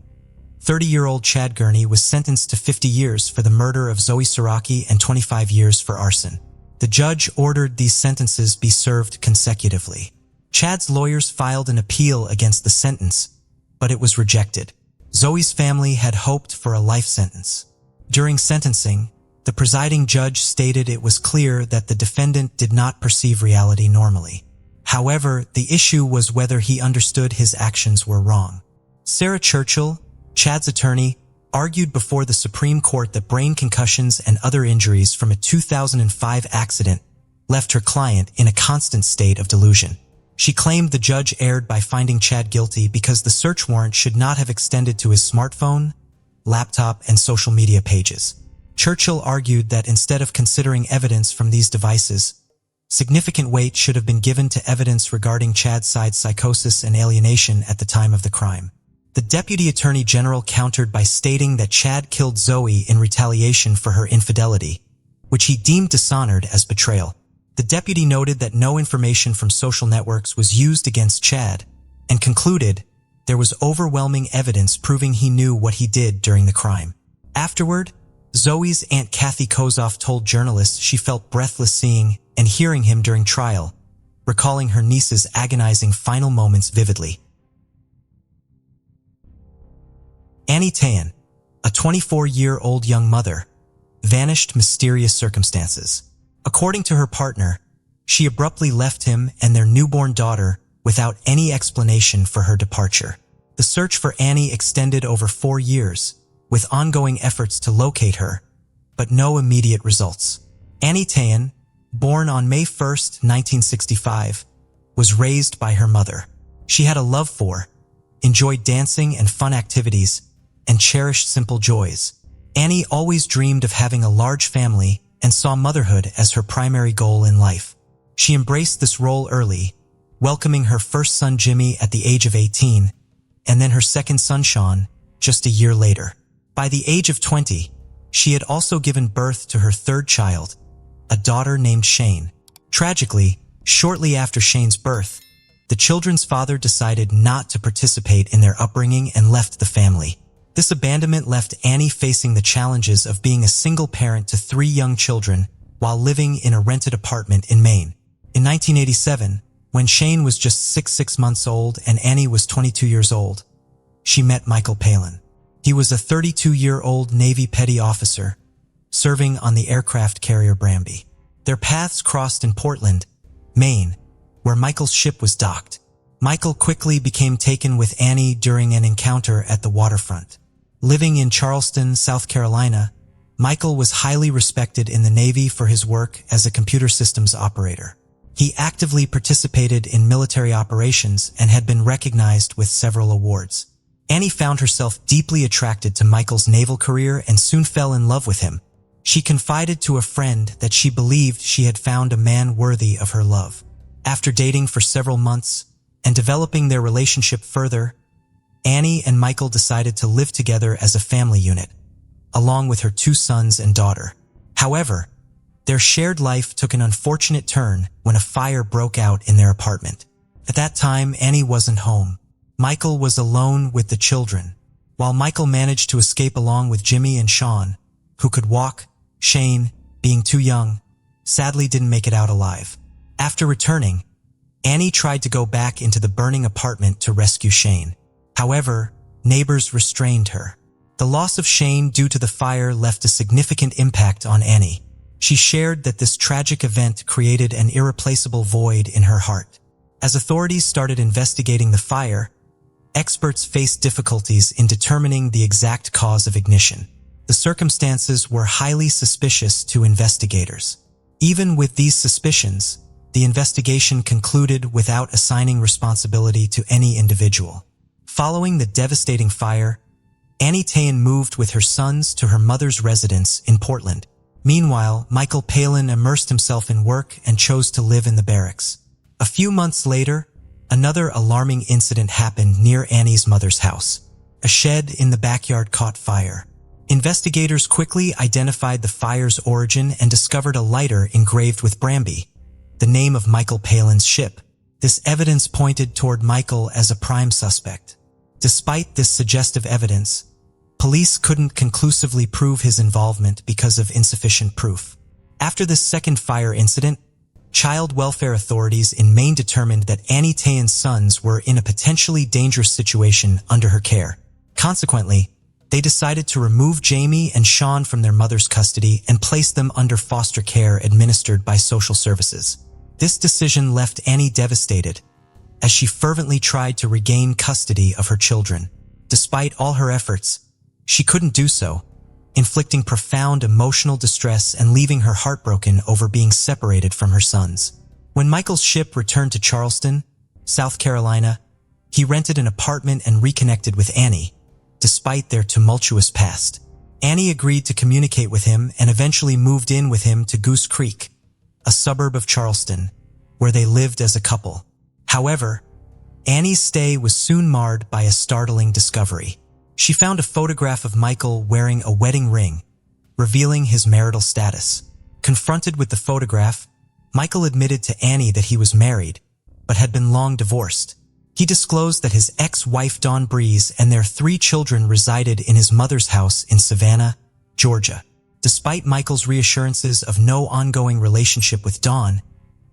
30-year-old Chad Gurney was sentenced to 50 years for the murder of Zoe Siraki and 25 years for arson. The judge ordered these sentences be served consecutively. Chad's lawyers filed an appeal against the sentence, but it was rejected. Zoe's family had hoped for a life sentence. During sentencing, the presiding judge stated it was clear that the defendant did not perceive reality normally. However, the issue was whether he understood his actions were wrong. Sarah Churchill, Chad's attorney, argued before the Supreme Court that brain concussions and other injuries from a 2005 accident left her client in a constant state of delusion. She claimed the judge erred by finding Chad guilty because the search warrant should not have extended to his smartphone, laptop, and social media pages. Churchill argued that instead of considering evidence from these devices, significant weight should have been given to evidence regarding Chad's psychosis and alienation at the time of the crime. The Deputy Attorney General countered by stating that Chad killed Zoe in retaliation for her infidelity, which he deemed dishonored as betrayal. The deputy noted that no information from social networks was used against Chad and concluded there was overwhelming evidence proving he knew what he did during the crime. Afterward, Zoe's Aunt Kathy Kozoff told journalists she felt breathless seeing and hearing him during trial, recalling her niece's agonizing final moments vividly. Annie Tayan, a 24-year-old young mother, vanished mysterious circumstances. According to her partner, she abruptly left him and their newborn daughter without any explanation for her departure. The search for Annie extended over 4 years, with ongoing efforts to locate her, but no immediate results. Annie Tayan, born on May 1, 1965, was raised by her mother. She had a love for, enjoyed dancing and fun activities, and cherished simple joys. Annie always dreamed of having a large family and saw motherhood as her primary goal in life. She embraced this role early, welcoming her first son Jimmy at the age of 18, and then her second son Sean just a year later. By the age of 20, she had also given birth to her third child, a daughter named Shane. Tragically, shortly after Shane's birth, the children's father decided not to participate in their upbringing and left the family. This abandonment left Annie facing the challenges of being a single parent to 3 young children while living in a rented apartment in Maine. In 1987, when Shane was just 6 months old and Annie was 22 years old, she met Michael Palin. He was a 32-year-old Navy petty officer, serving on the aircraft carrier Bramby. Their paths crossed in Portland, Maine, where Michael's ship was docked. Michael quickly became taken with Annie during an encounter at the waterfront. Living in Charleston, South Carolina, Michael was highly respected in the Navy for his work as a computer systems operator. He actively participated in military operations and had been recognized with several awards. Annie found herself deeply attracted to Michael's naval career and soon fell in love with him. She confided to a friend that she believed she had found a man worthy of her love. After dating for several months and developing their relationship further, Annie and Michael decided to live together as a family unit, along with her 2 sons and daughter. However, their shared life took an unfortunate turn when a fire broke out in their apartment. At that time, Annie wasn't home. Michael was alone with the children. While Michael managed to escape along with Jimmy and Sean, who could walk, Shane, being too young, sadly didn't make it out alive. After returning, Annie tried to go back into the burning apartment to rescue Shane. However, neighbors restrained her. The loss of Shane due to the fire left a significant impact on Annie. She shared that this tragic event created an irreplaceable void in her heart. As authorities started investigating the fire, experts faced difficulties in determining the exact cause of ignition. The circumstances were highly suspicious to investigators. Even with these suspicions, the investigation concluded without assigning responsibility to any individual. Following the devastating fire, Annie Tayan moved with her sons to her mother's residence in Portland. Meanwhile, Michael Palin immersed himself in work and chose to live in the barracks. A few months later, another alarming incident happened near Annie's mother's house. A shed in the backyard caught fire. Investigators quickly identified the fire's origin and discovered a lighter engraved with Bramby, the name of Michael Palin's ship. This evidence pointed toward Michael as a prime suspect. Despite this suggestive evidence, police couldn't conclusively prove his involvement because of insufficient proof. After this second fire incident, child welfare authorities in Maine determined that Annie Tayan's sons were in a potentially dangerous situation under her care. Consequently, they decided to remove Jamie and Sean from their mother's custody and place them under foster care administered by social services. This decision left Annie devastated, as she fervently tried to regain custody of her children. Despite all her efforts, she couldn't do so, inflicting profound emotional distress and leaving her heartbroken over being separated from her sons. When Michael's ship returned to Charleston, South Carolina, he rented an apartment and reconnected with Annie, despite their tumultuous past. Annie agreed to communicate with him and eventually moved in with him to Goose Creek, a suburb of Charleston, where they lived as a couple. However, Annie's stay was soon marred by a startling discovery. She found a photograph of Michael wearing a wedding ring, revealing his marital status. Confronted with the photograph, Michael admitted to Annie that he was married, but had been long divorced. He disclosed that his ex-wife Dawn Breeze and their 3 children resided in his mother's house in Savannah, Georgia. Despite Michael's reassurances of no ongoing relationship with Dawn,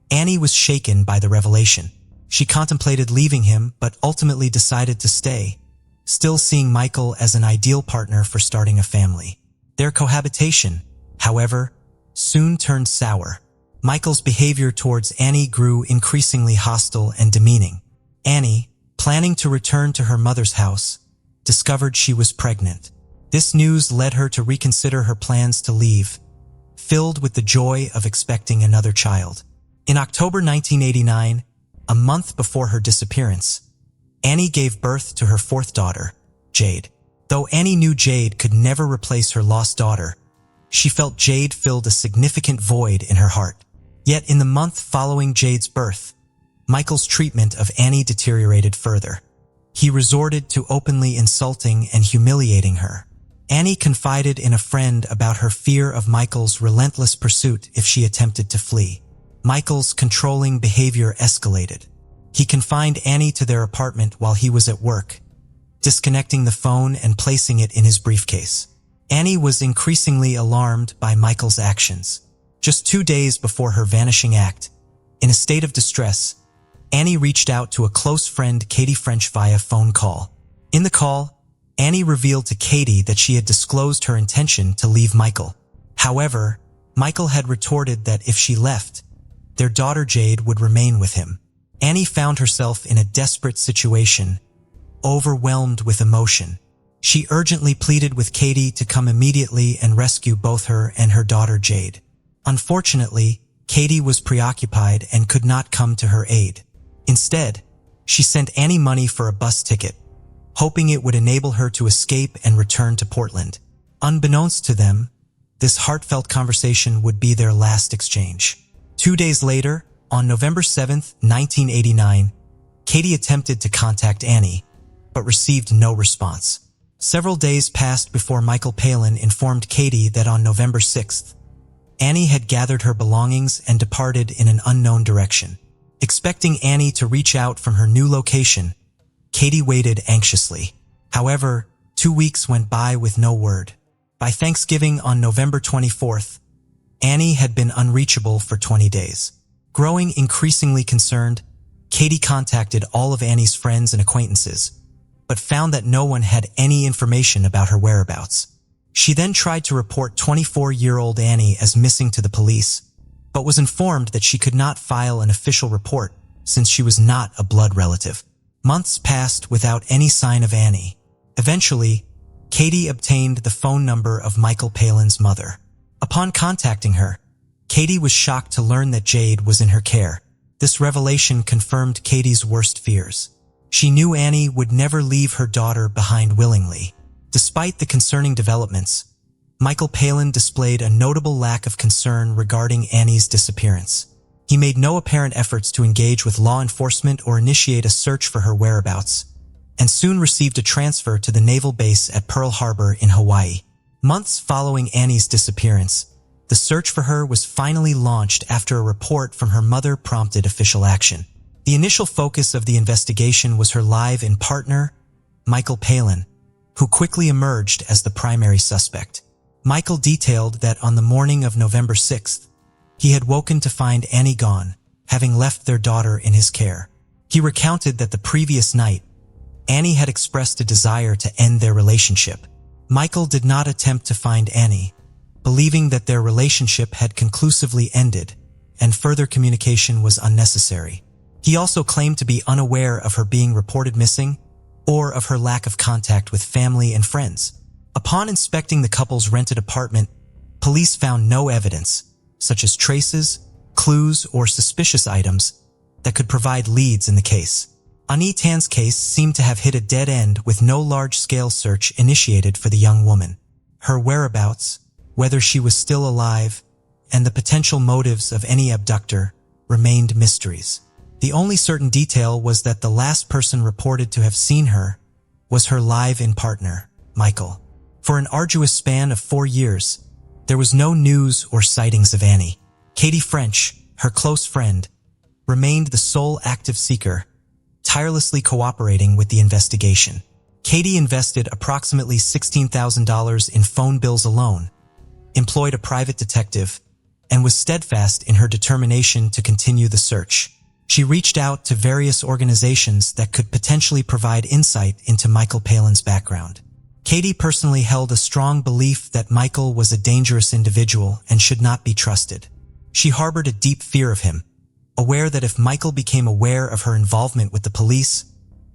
Annie was shaken by the revelation. She contemplated leaving him, but ultimately decided to stay, still seeing Michael as an ideal partner for starting a family. Their cohabitation, however, soon turned sour. Michael's behavior towards Annie grew increasingly hostile and demeaning. Annie, planning to return to her mother's house, discovered she was pregnant. This news led her to reconsider her plans to leave, filled with the joy of expecting another child. In October 1989, a month before her disappearance, Annie gave birth to her 4th daughter, Jade. Though Annie knew Jade could never replace her lost daughter, she felt Jade filled a significant void in her heart. Yet in the month following Jade's birth, Michael's treatment of Annie deteriorated further. He resorted to openly insulting and humiliating her. Annie confided in a friend about her fear of Michael's relentless pursuit if she attempted to flee. Michael's controlling behavior escalated. He confined Annie to their apartment while he was at work, disconnecting the phone and placing it in his briefcase. Annie was increasingly alarmed by Michael's actions. Just 2 days before her vanishing act, in a state of distress, Annie reached out to a close friend, Katie French, via phone call. In the call, Annie revealed to Katie that she had disclosed her intention to leave Michael. However, Michael had retorted that if she left, their daughter Jade would remain with him. Annie found herself in a desperate situation, overwhelmed with emotion. She urgently pleaded with Katie to come immediately and rescue both her and her daughter Jade. Unfortunately, Katie was preoccupied and could not come to her aid. Instead, she sent Annie money for a bus ticket, hoping it would enable her to escape and return to Portland. Unbeknownst to them, this heartfelt conversation would be their last exchange. 2 days later, on November 7, 1989, Katie attempted to contact Annie, but received no response. Several days passed before Michael Palin informed Katie that on November 6th, Annie had gathered her belongings and departed in an unknown direction. Expecting Annie to reach out from her new location, Katie waited anxiously. However, 2 weeks went by with no word. By Thanksgiving on November 24th, Annie had been unreachable for 20 days. Growing increasingly concerned, Katie contacted all of Annie's friends and acquaintances, but found that no one had any information about her whereabouts. She then tried to report 24-year-old Annie as missing to the police, but was informed that she could not file an official report since she was not a blood relative. Months passed without any sign of Annie. Eventually, Katie obtained the phone number of Michael Palin's mother. Upon contacting her, Katie was shocked to learn that Jade was in her care. This revelation confirmed Katie's worst fears. She knew Annie would never leave her daughter behind willingly. Despite the concerning developments, Michael Palin displayed a notable lack of concern regarding Annie's disappearance. He made no apparent efforts to engage with law enforcement or initiate a search for her whereabouts, and soon received a transfer to the naval base at Pearl Harbor in Hawaii. Months following Annie's disappearance, the search for her was finally launched after a report from her mother prompted official action. The initial focus of the investigation was her live-in partner, Michael Palin, who quickly emerged as the primary suspect. Michael detailed that on the morning of November 6th, he had woken to find Annie gone, having left their daughter in his care. He recounted that the previous night, Annie had expressed a desire to end their relationship. Michael did not attempt to find Annie, believing that their relationship had conclusively ended and further communication was unnecessary. He also claimed to be unaware of her being reported missing or of her lack of contact with family and friends. Upon inspecting the couple's rented apartment, police found no evidence, such as traces, clues, or suspicious items, that could provide leads in the case. Annie Tan's case seemed to have hit a dead end with no large-scale search initiated for the young woman. Her whereabouts, whether she was still alive, and the potential motives of any abductor remained mysteries. The only certain detail was that the last person reported to have seen her was her live-in partner, Michael. For an arduous span of 4 years, there was no news or sightings of Annie. Katie French, her close friend, remained the sole active seeker, tirelessly cooperating with the investigation. Katie invested approximately $16,000 in phone bills alone, employed a private detective, and was steadfast in her determination to continue the search. She reached out to various organizations that could potentially provide insight into Michael Palin's background. Katie personally held a strong belief that Michael was a dangerous individual and should not be trusted. She harbored a deep fear of him, aware that if Michael became aware of her involvement with the police,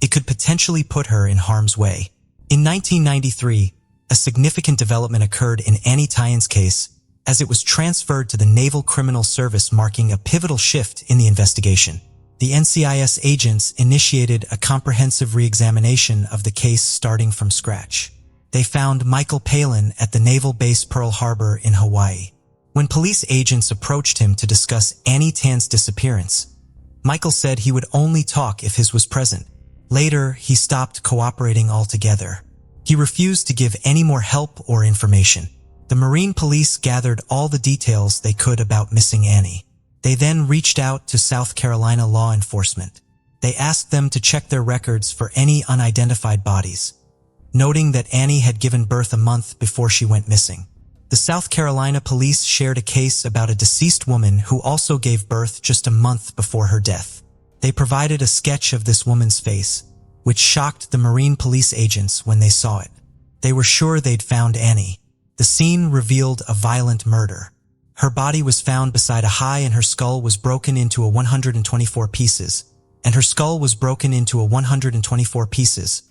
it could potentially put her in harm's way. In 1993, a significant development occurred in Annie Tan's case as it was transferred to the Naval Criminal Service, marking a pivotal shift in the investigation. The NCIS agents initiated a comprehensive re-examination of the case starting from scratch. They found Michael Palin at the naval base Pearl Harbor in Hawaii. When police agents approached him to discuss Annie Tan's disappearance, Michael said he would only talk if his was present. Later, he stopped cooperating altogether. He refused to give any more help or information. The Marine police gathered all the details they could about missing Annie. They then reached out to South Carolina law enforcement. They asked them to check their records for any unidentified bodies, noting that Annie had given birth a month before she went missing. The South Carolina police shared a case about a deceased woman who also gave birth just a month before her death. They provided a sketch of this woman's face, which shocked the Marine police agents when they saw it. They were sure they'd found Annie. The scene revealed a violent murder. Her body was found beside a high and her skull was broken into 124 pieces, and her skull was broken into 124 pieces,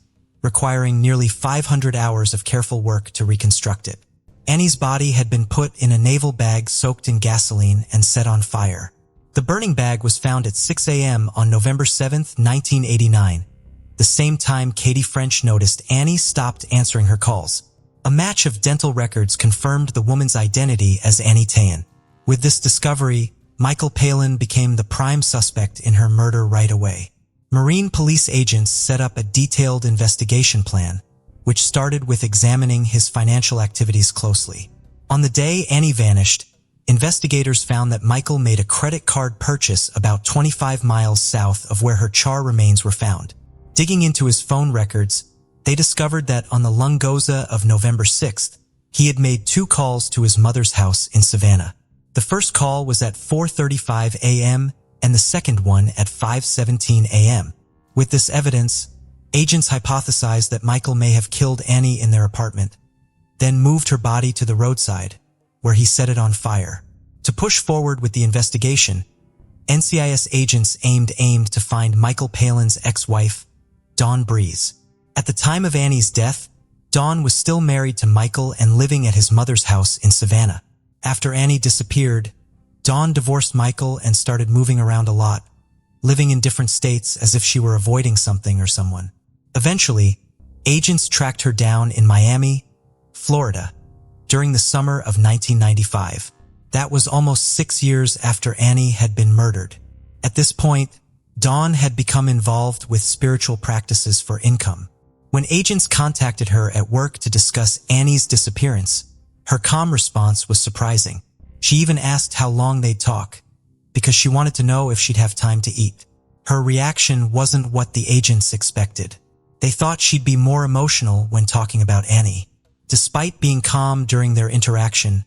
requiring nearly 500 hours of careful work to reconstruct it. Annie's body had been put in a naval bag soaked in gasoline and set on fire. The burning bag was found at 6 a.m. on November 7, 1989, the same time Katie French noticed Annie stopped answering her calls. A match of dental records confirmed the woman's identity as Annie Tayan. With this discovery, Michael Palin became the prime suspect in her murder right away. Marine police agents set up a detailed investigation plan, which started with examining his financial activities closely. On the day Annie vanished, investigators found that Michael made a credit card purchase about 25 miles south of where her char remains were found. Digging into his phone records, they discovered that on the Lungoza of November 6th, he had made 2 calls to his mother's house in Savannah. The first call was at 4:35 a.m. and the second one at 5:17 a.m. With this evidence, agents hypothesized that Michael may have killed Annie in their apartment, then moved her body to the roadside, where he set it on fire. To push forward with the investigation, NCIS agents aimed to find Michael Palin's ex-wife, Dawn Breeze. At the time of Annie's death, Dawn was still married to Michael and living at his mother's house in Savannah. After Annie disappeared, Dawn divorced Michael and started moving around a lot, living in different states as if she were avoiding something or someone. Eventually, agents tracked her down in Miami, Florida, during the summer of 1995. That was almost 6 years after Annie had been murdered. At this point, Dawn had become involved with spiritual practices for income. When agents contacted her at work to discuss Annie's disappearance, her calm response was surprising. She even asked how long they'd talk, because she wanted to know if she'd have time to eat. Her reaction wasn't what the agents expected. They thought she'd be more emotional when talking about Annie. Despite being calm during their interaction,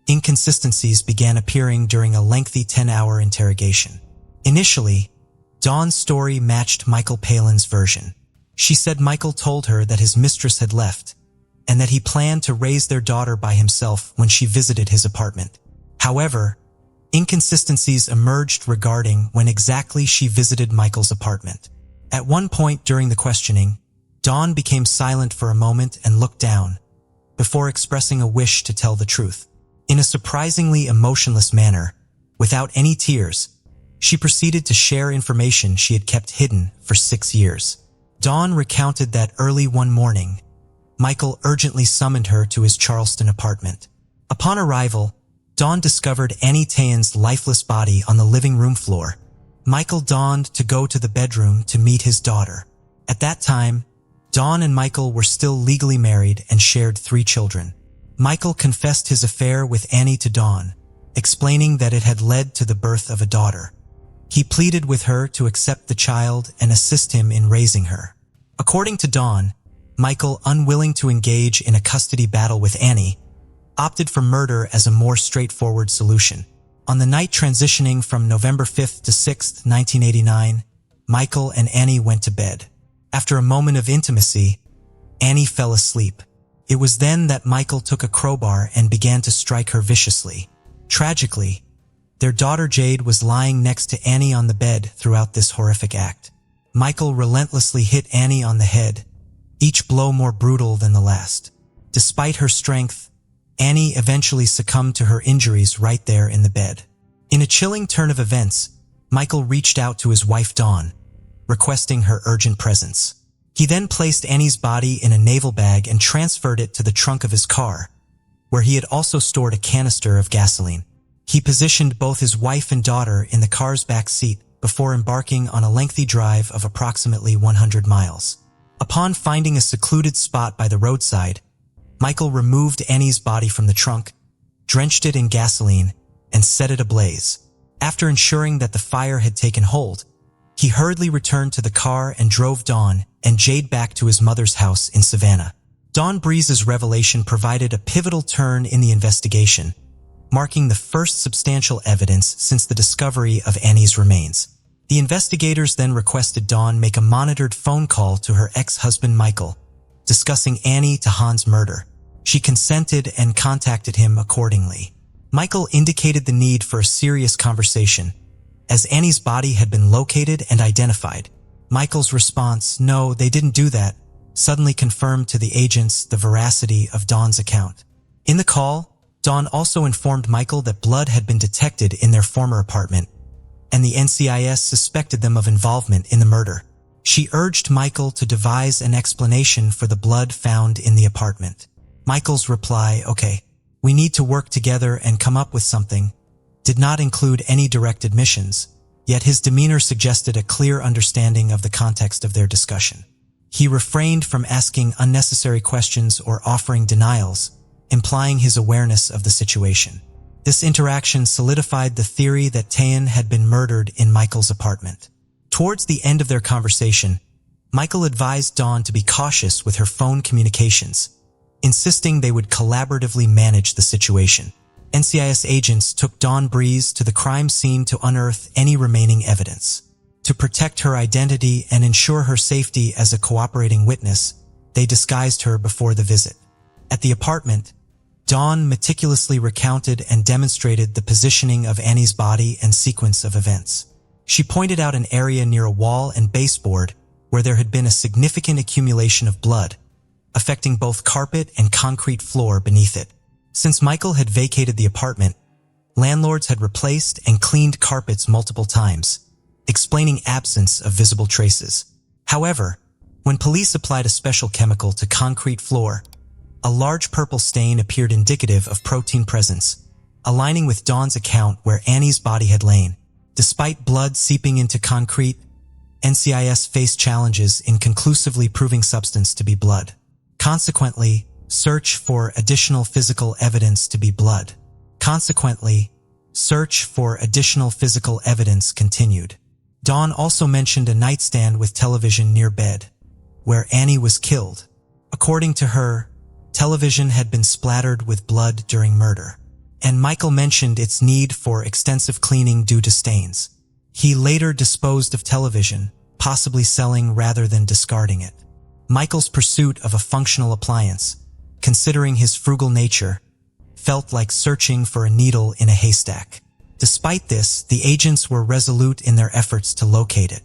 inconsistencies began appearing during a lengthy 10-hour interrogation. Initially, Dawn's story matched Michael Palin's version. She said Michael told her that his mistress had left, and that he planned to raise their daughter by himself when she visited his apartment. However, inconsistencies emerged regarding when exactly she visited Michael's apartment. At one point during the questioning, Dawn became silent for a moment and looked down, before expressing a wish to tell the truth. In a surprisingly emotionless manner, without any tears, she proceeded to share information she had kept hidden for 6 years. Dawn recounted that early one morning, Michael urgently summoned her to his Charleston apartment. Upon arrival, Dawn discovered Annie Tayan's lifeless body on the living room floor. Michael donned to go to the bedroom to meet his daughter. At that time, Dawn and Michael were still legally married and shared 3 children. Michael confessed his affair with Annie to Dawn, explaining that it had led to the birth of a daughter. He pleaded with her to accept the child and assist him in raising her. According to Dawn, Michael, unwilling to engage in a custody battle with Annie, opted for murder as a more straightforward solution. On the night transitioning from November 5th to 6th, 1989, Michael and Annie went to bed. After a moment of intimacy, Annie fell asleep. It was then that Michael took a crowbar and began to strike her viciously. Tragically, their daughter Jade was lying next to Annie on the bed throughout this horrific act. Michael relentlessly hit Annie on the head, each blow more brutal than the last. Despite her strength, Annie eventually succumbed to her injuries right there in the bed. In a chilling turn of events, Michael reached out to his wife Dawn, requesting her urgent presence. He then placed Annie's body in a naval bag and transferred it to the trunk of his car, where he had also stored a canister of gasoline. He positioned both his wife and daughter in the car's back seat before embarking on a lengthy drive of approximately 100 miles. Upon finding a secluded spot by the roadside, Michael removed Annie's body from the trunk, drenched it in gasoline, and set it ablaze. After ensuring that the fire had taken hold, he hurriedly returned to the car and drove Dawn and Jade back to his mother's house in Savannah. Dawn Breeze's revelation provided a pivotal turn in the investigation, marking the first substantial evidence since the discovery of Annie's remains. The investigators then requested Dawn make a monitored phone call to her ex-husband Michael, discussing Annie Tahan's murder. She consented and contacted him accordingly. Michael indicated the need for a serious conversation, as Annie's body had been located and identified. Michael's response, "No, they didn't do that," suddenly confirmed to the agents the veracity of Dawn's account. In the call, Dawn also informed Michael that blood had been detected in their former apartment, and the NCIS suspected them of involvement in the murder. She urged Michael to devise an explanation for the blood found in the apartment. Michael's reply, "Okay, we need to work together and come up with something," did not include any direct admissions, yet his demeanor suggested a clear understanding of the context of their discussion. He refrained from asking unnecessary questions or offering denials, implying his awareness of the situation. This interaction solidified the theory that Tayan had been murdered in Michael's apartment. Towards the end of their conversation, Michael advised Dawn to be cautious with her phone communications, insisting they would collaboratively manage the situation. NCIS agents took Dawn Breeze to the crime scene to unearth any remaining evidence. To protect her identity and ensure her safety as a cooperating witness, they disguised her before the visit. At the apartment, Dawn meticulously recounted and demonstrated the positioning of Annie's body and sequence of events. She pointed out an area near a wall and baseboard where there had been a significant accumulation of blood, affecting both carpet and concrete floor beneath it. Since Michael had vacated the apartment, landlords had replaced and cleaned carpets multiple times, explaining absence of visible traces. However, when police applied a special chemical to concrete floor, a large purple stain appeared indicative of protein presence, aligning with Dawn's account where Annie's body had lain. Despite blood seeping into concrete, NCIS faced challenges in conclusively proving substance to be blood. Consequently, search for additional physical evidence to be blood. Continued. Dawn also mentioned a nightstand with television near bed, where Annie was killed. According to her, television had been splattered with blood during murder, and Michael mentioned its need for extensive cleaning due to stains. He later disposed of television, possibly selling rather than discarding it. Michael's pursuit of a functional appliance, considering his frugal nature, felt like searching for a needle in a haystack. Despite this, the agents were resolute in their efforts to locate it.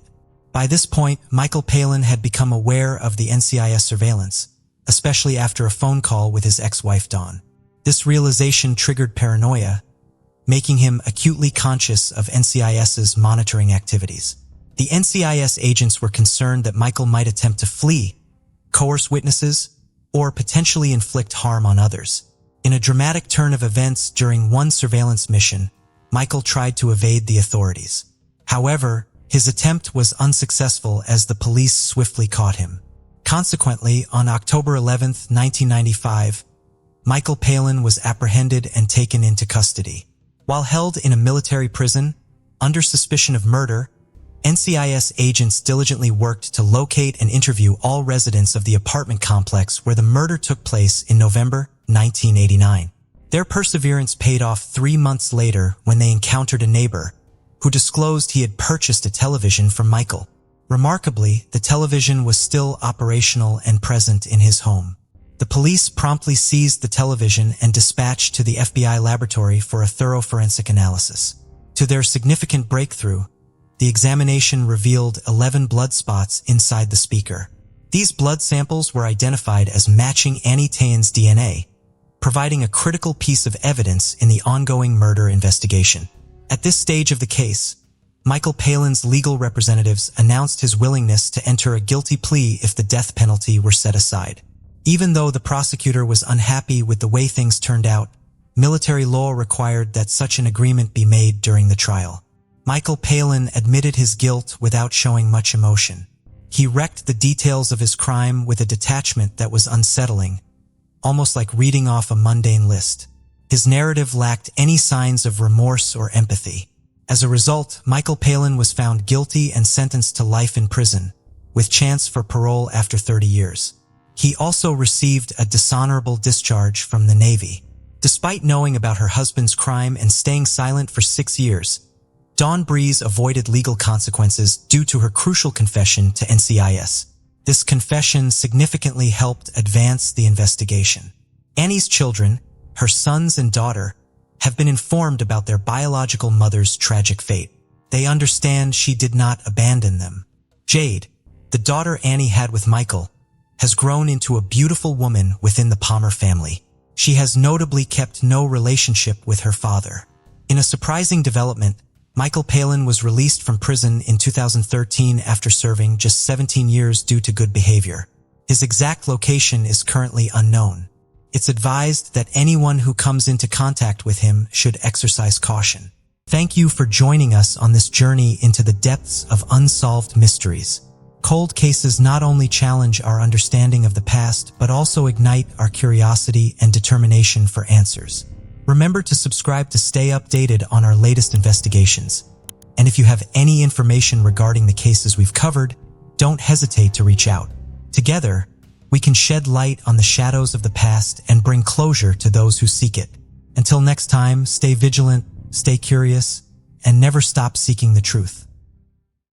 By this point, Michael Palin had become aware of the NCIS surveillance, especially after a phone call with his ex-wife Dawn. This realization triggered paranoia, making him acutely conscious of NCIS's monitoring activities. The NCIS agents were concerned that Michael might attempt to flee, coerce witnesses, or potentially inflict harm on others. In a dramatic turn of events during one surveillance mission, Michael tried to evade the authorities. However, his attempt was unsuccessful as the police swiftly caught him. Consequently, on October 11, 1995, Michael Palin was apprehended and taken into custody. While held in a military prison, under suspicion of murder, NCIS agents diligently worked to locate and interview all residents of the apartment complex where the murder took place in November 1989. Their perseverance paid off 3 months later when they encountered a neighbor who disclosed he had purchased a television from Michael. Remarkably, the television was still operational and present in his home. The police promptly seized the television and dispatched to the FBI laboratory for a thorough forensic analysis. To their significant breakthrough, the examination revealed 11 blood spots inside the speaker. These blood samples were identified as matching Annie Tayan's DNA, providing a critical piece of evidence in the ongoing murder investigation. At this stage of the case, Michael Palin's legal representatives announced his willingness to enter a guilty plea if the death penalty were set aside. Even though the prosecutor was unhappy with the way things turned out, military law required that such an agreement be made during the trial. Michael Palin admitted his guilt without showing much emotion. He wrecked the details of his crime with a detachment that was unsettling, almost like reading off a mundane list. His narrative lacked any signs of remorse or empathy. As a result, Michael Palin was found guilty and sentenced to life in prison, with chance for parole after 30 years. He also received a dishonorable discharge from the Navy. Despite knowing about her husband's crime and staying silent for 6 years, Dawn Breeze avoided legal consequences due to her crucial confession to NCIS. This confession significantly helped advance the investigation. Annie's children, her sons and daughter, have been informed about their biological mother's tragic fate. They understand she did not abandon them. Jade, the daughter Annie had with Michael, has grown into a beautiful woman within the Palmer family. She has notably kept no relationship with her father. In a surprising development, Michael Palin was released from prison in 2013 after serving just 17 years due to good behavior. His exact location is currently unknown. It's advised that anyone who comes into contact with him should exercise caution. Thank you for joining us on this journey into the depths of unsolved mysteries. Cold cases not only challenge our understanding of the past, but also ignite our curiosity and determination for answers. Remember to subscribe to stay updated on our latest investigations. And if you have any information regarding the cases we've covered, don't hesitate to reach out. Together, we can shed light on the shadows of the past and bring closure to those who seek it. Until next time, stay vigilant, stay curious, and never stop seeking the truth.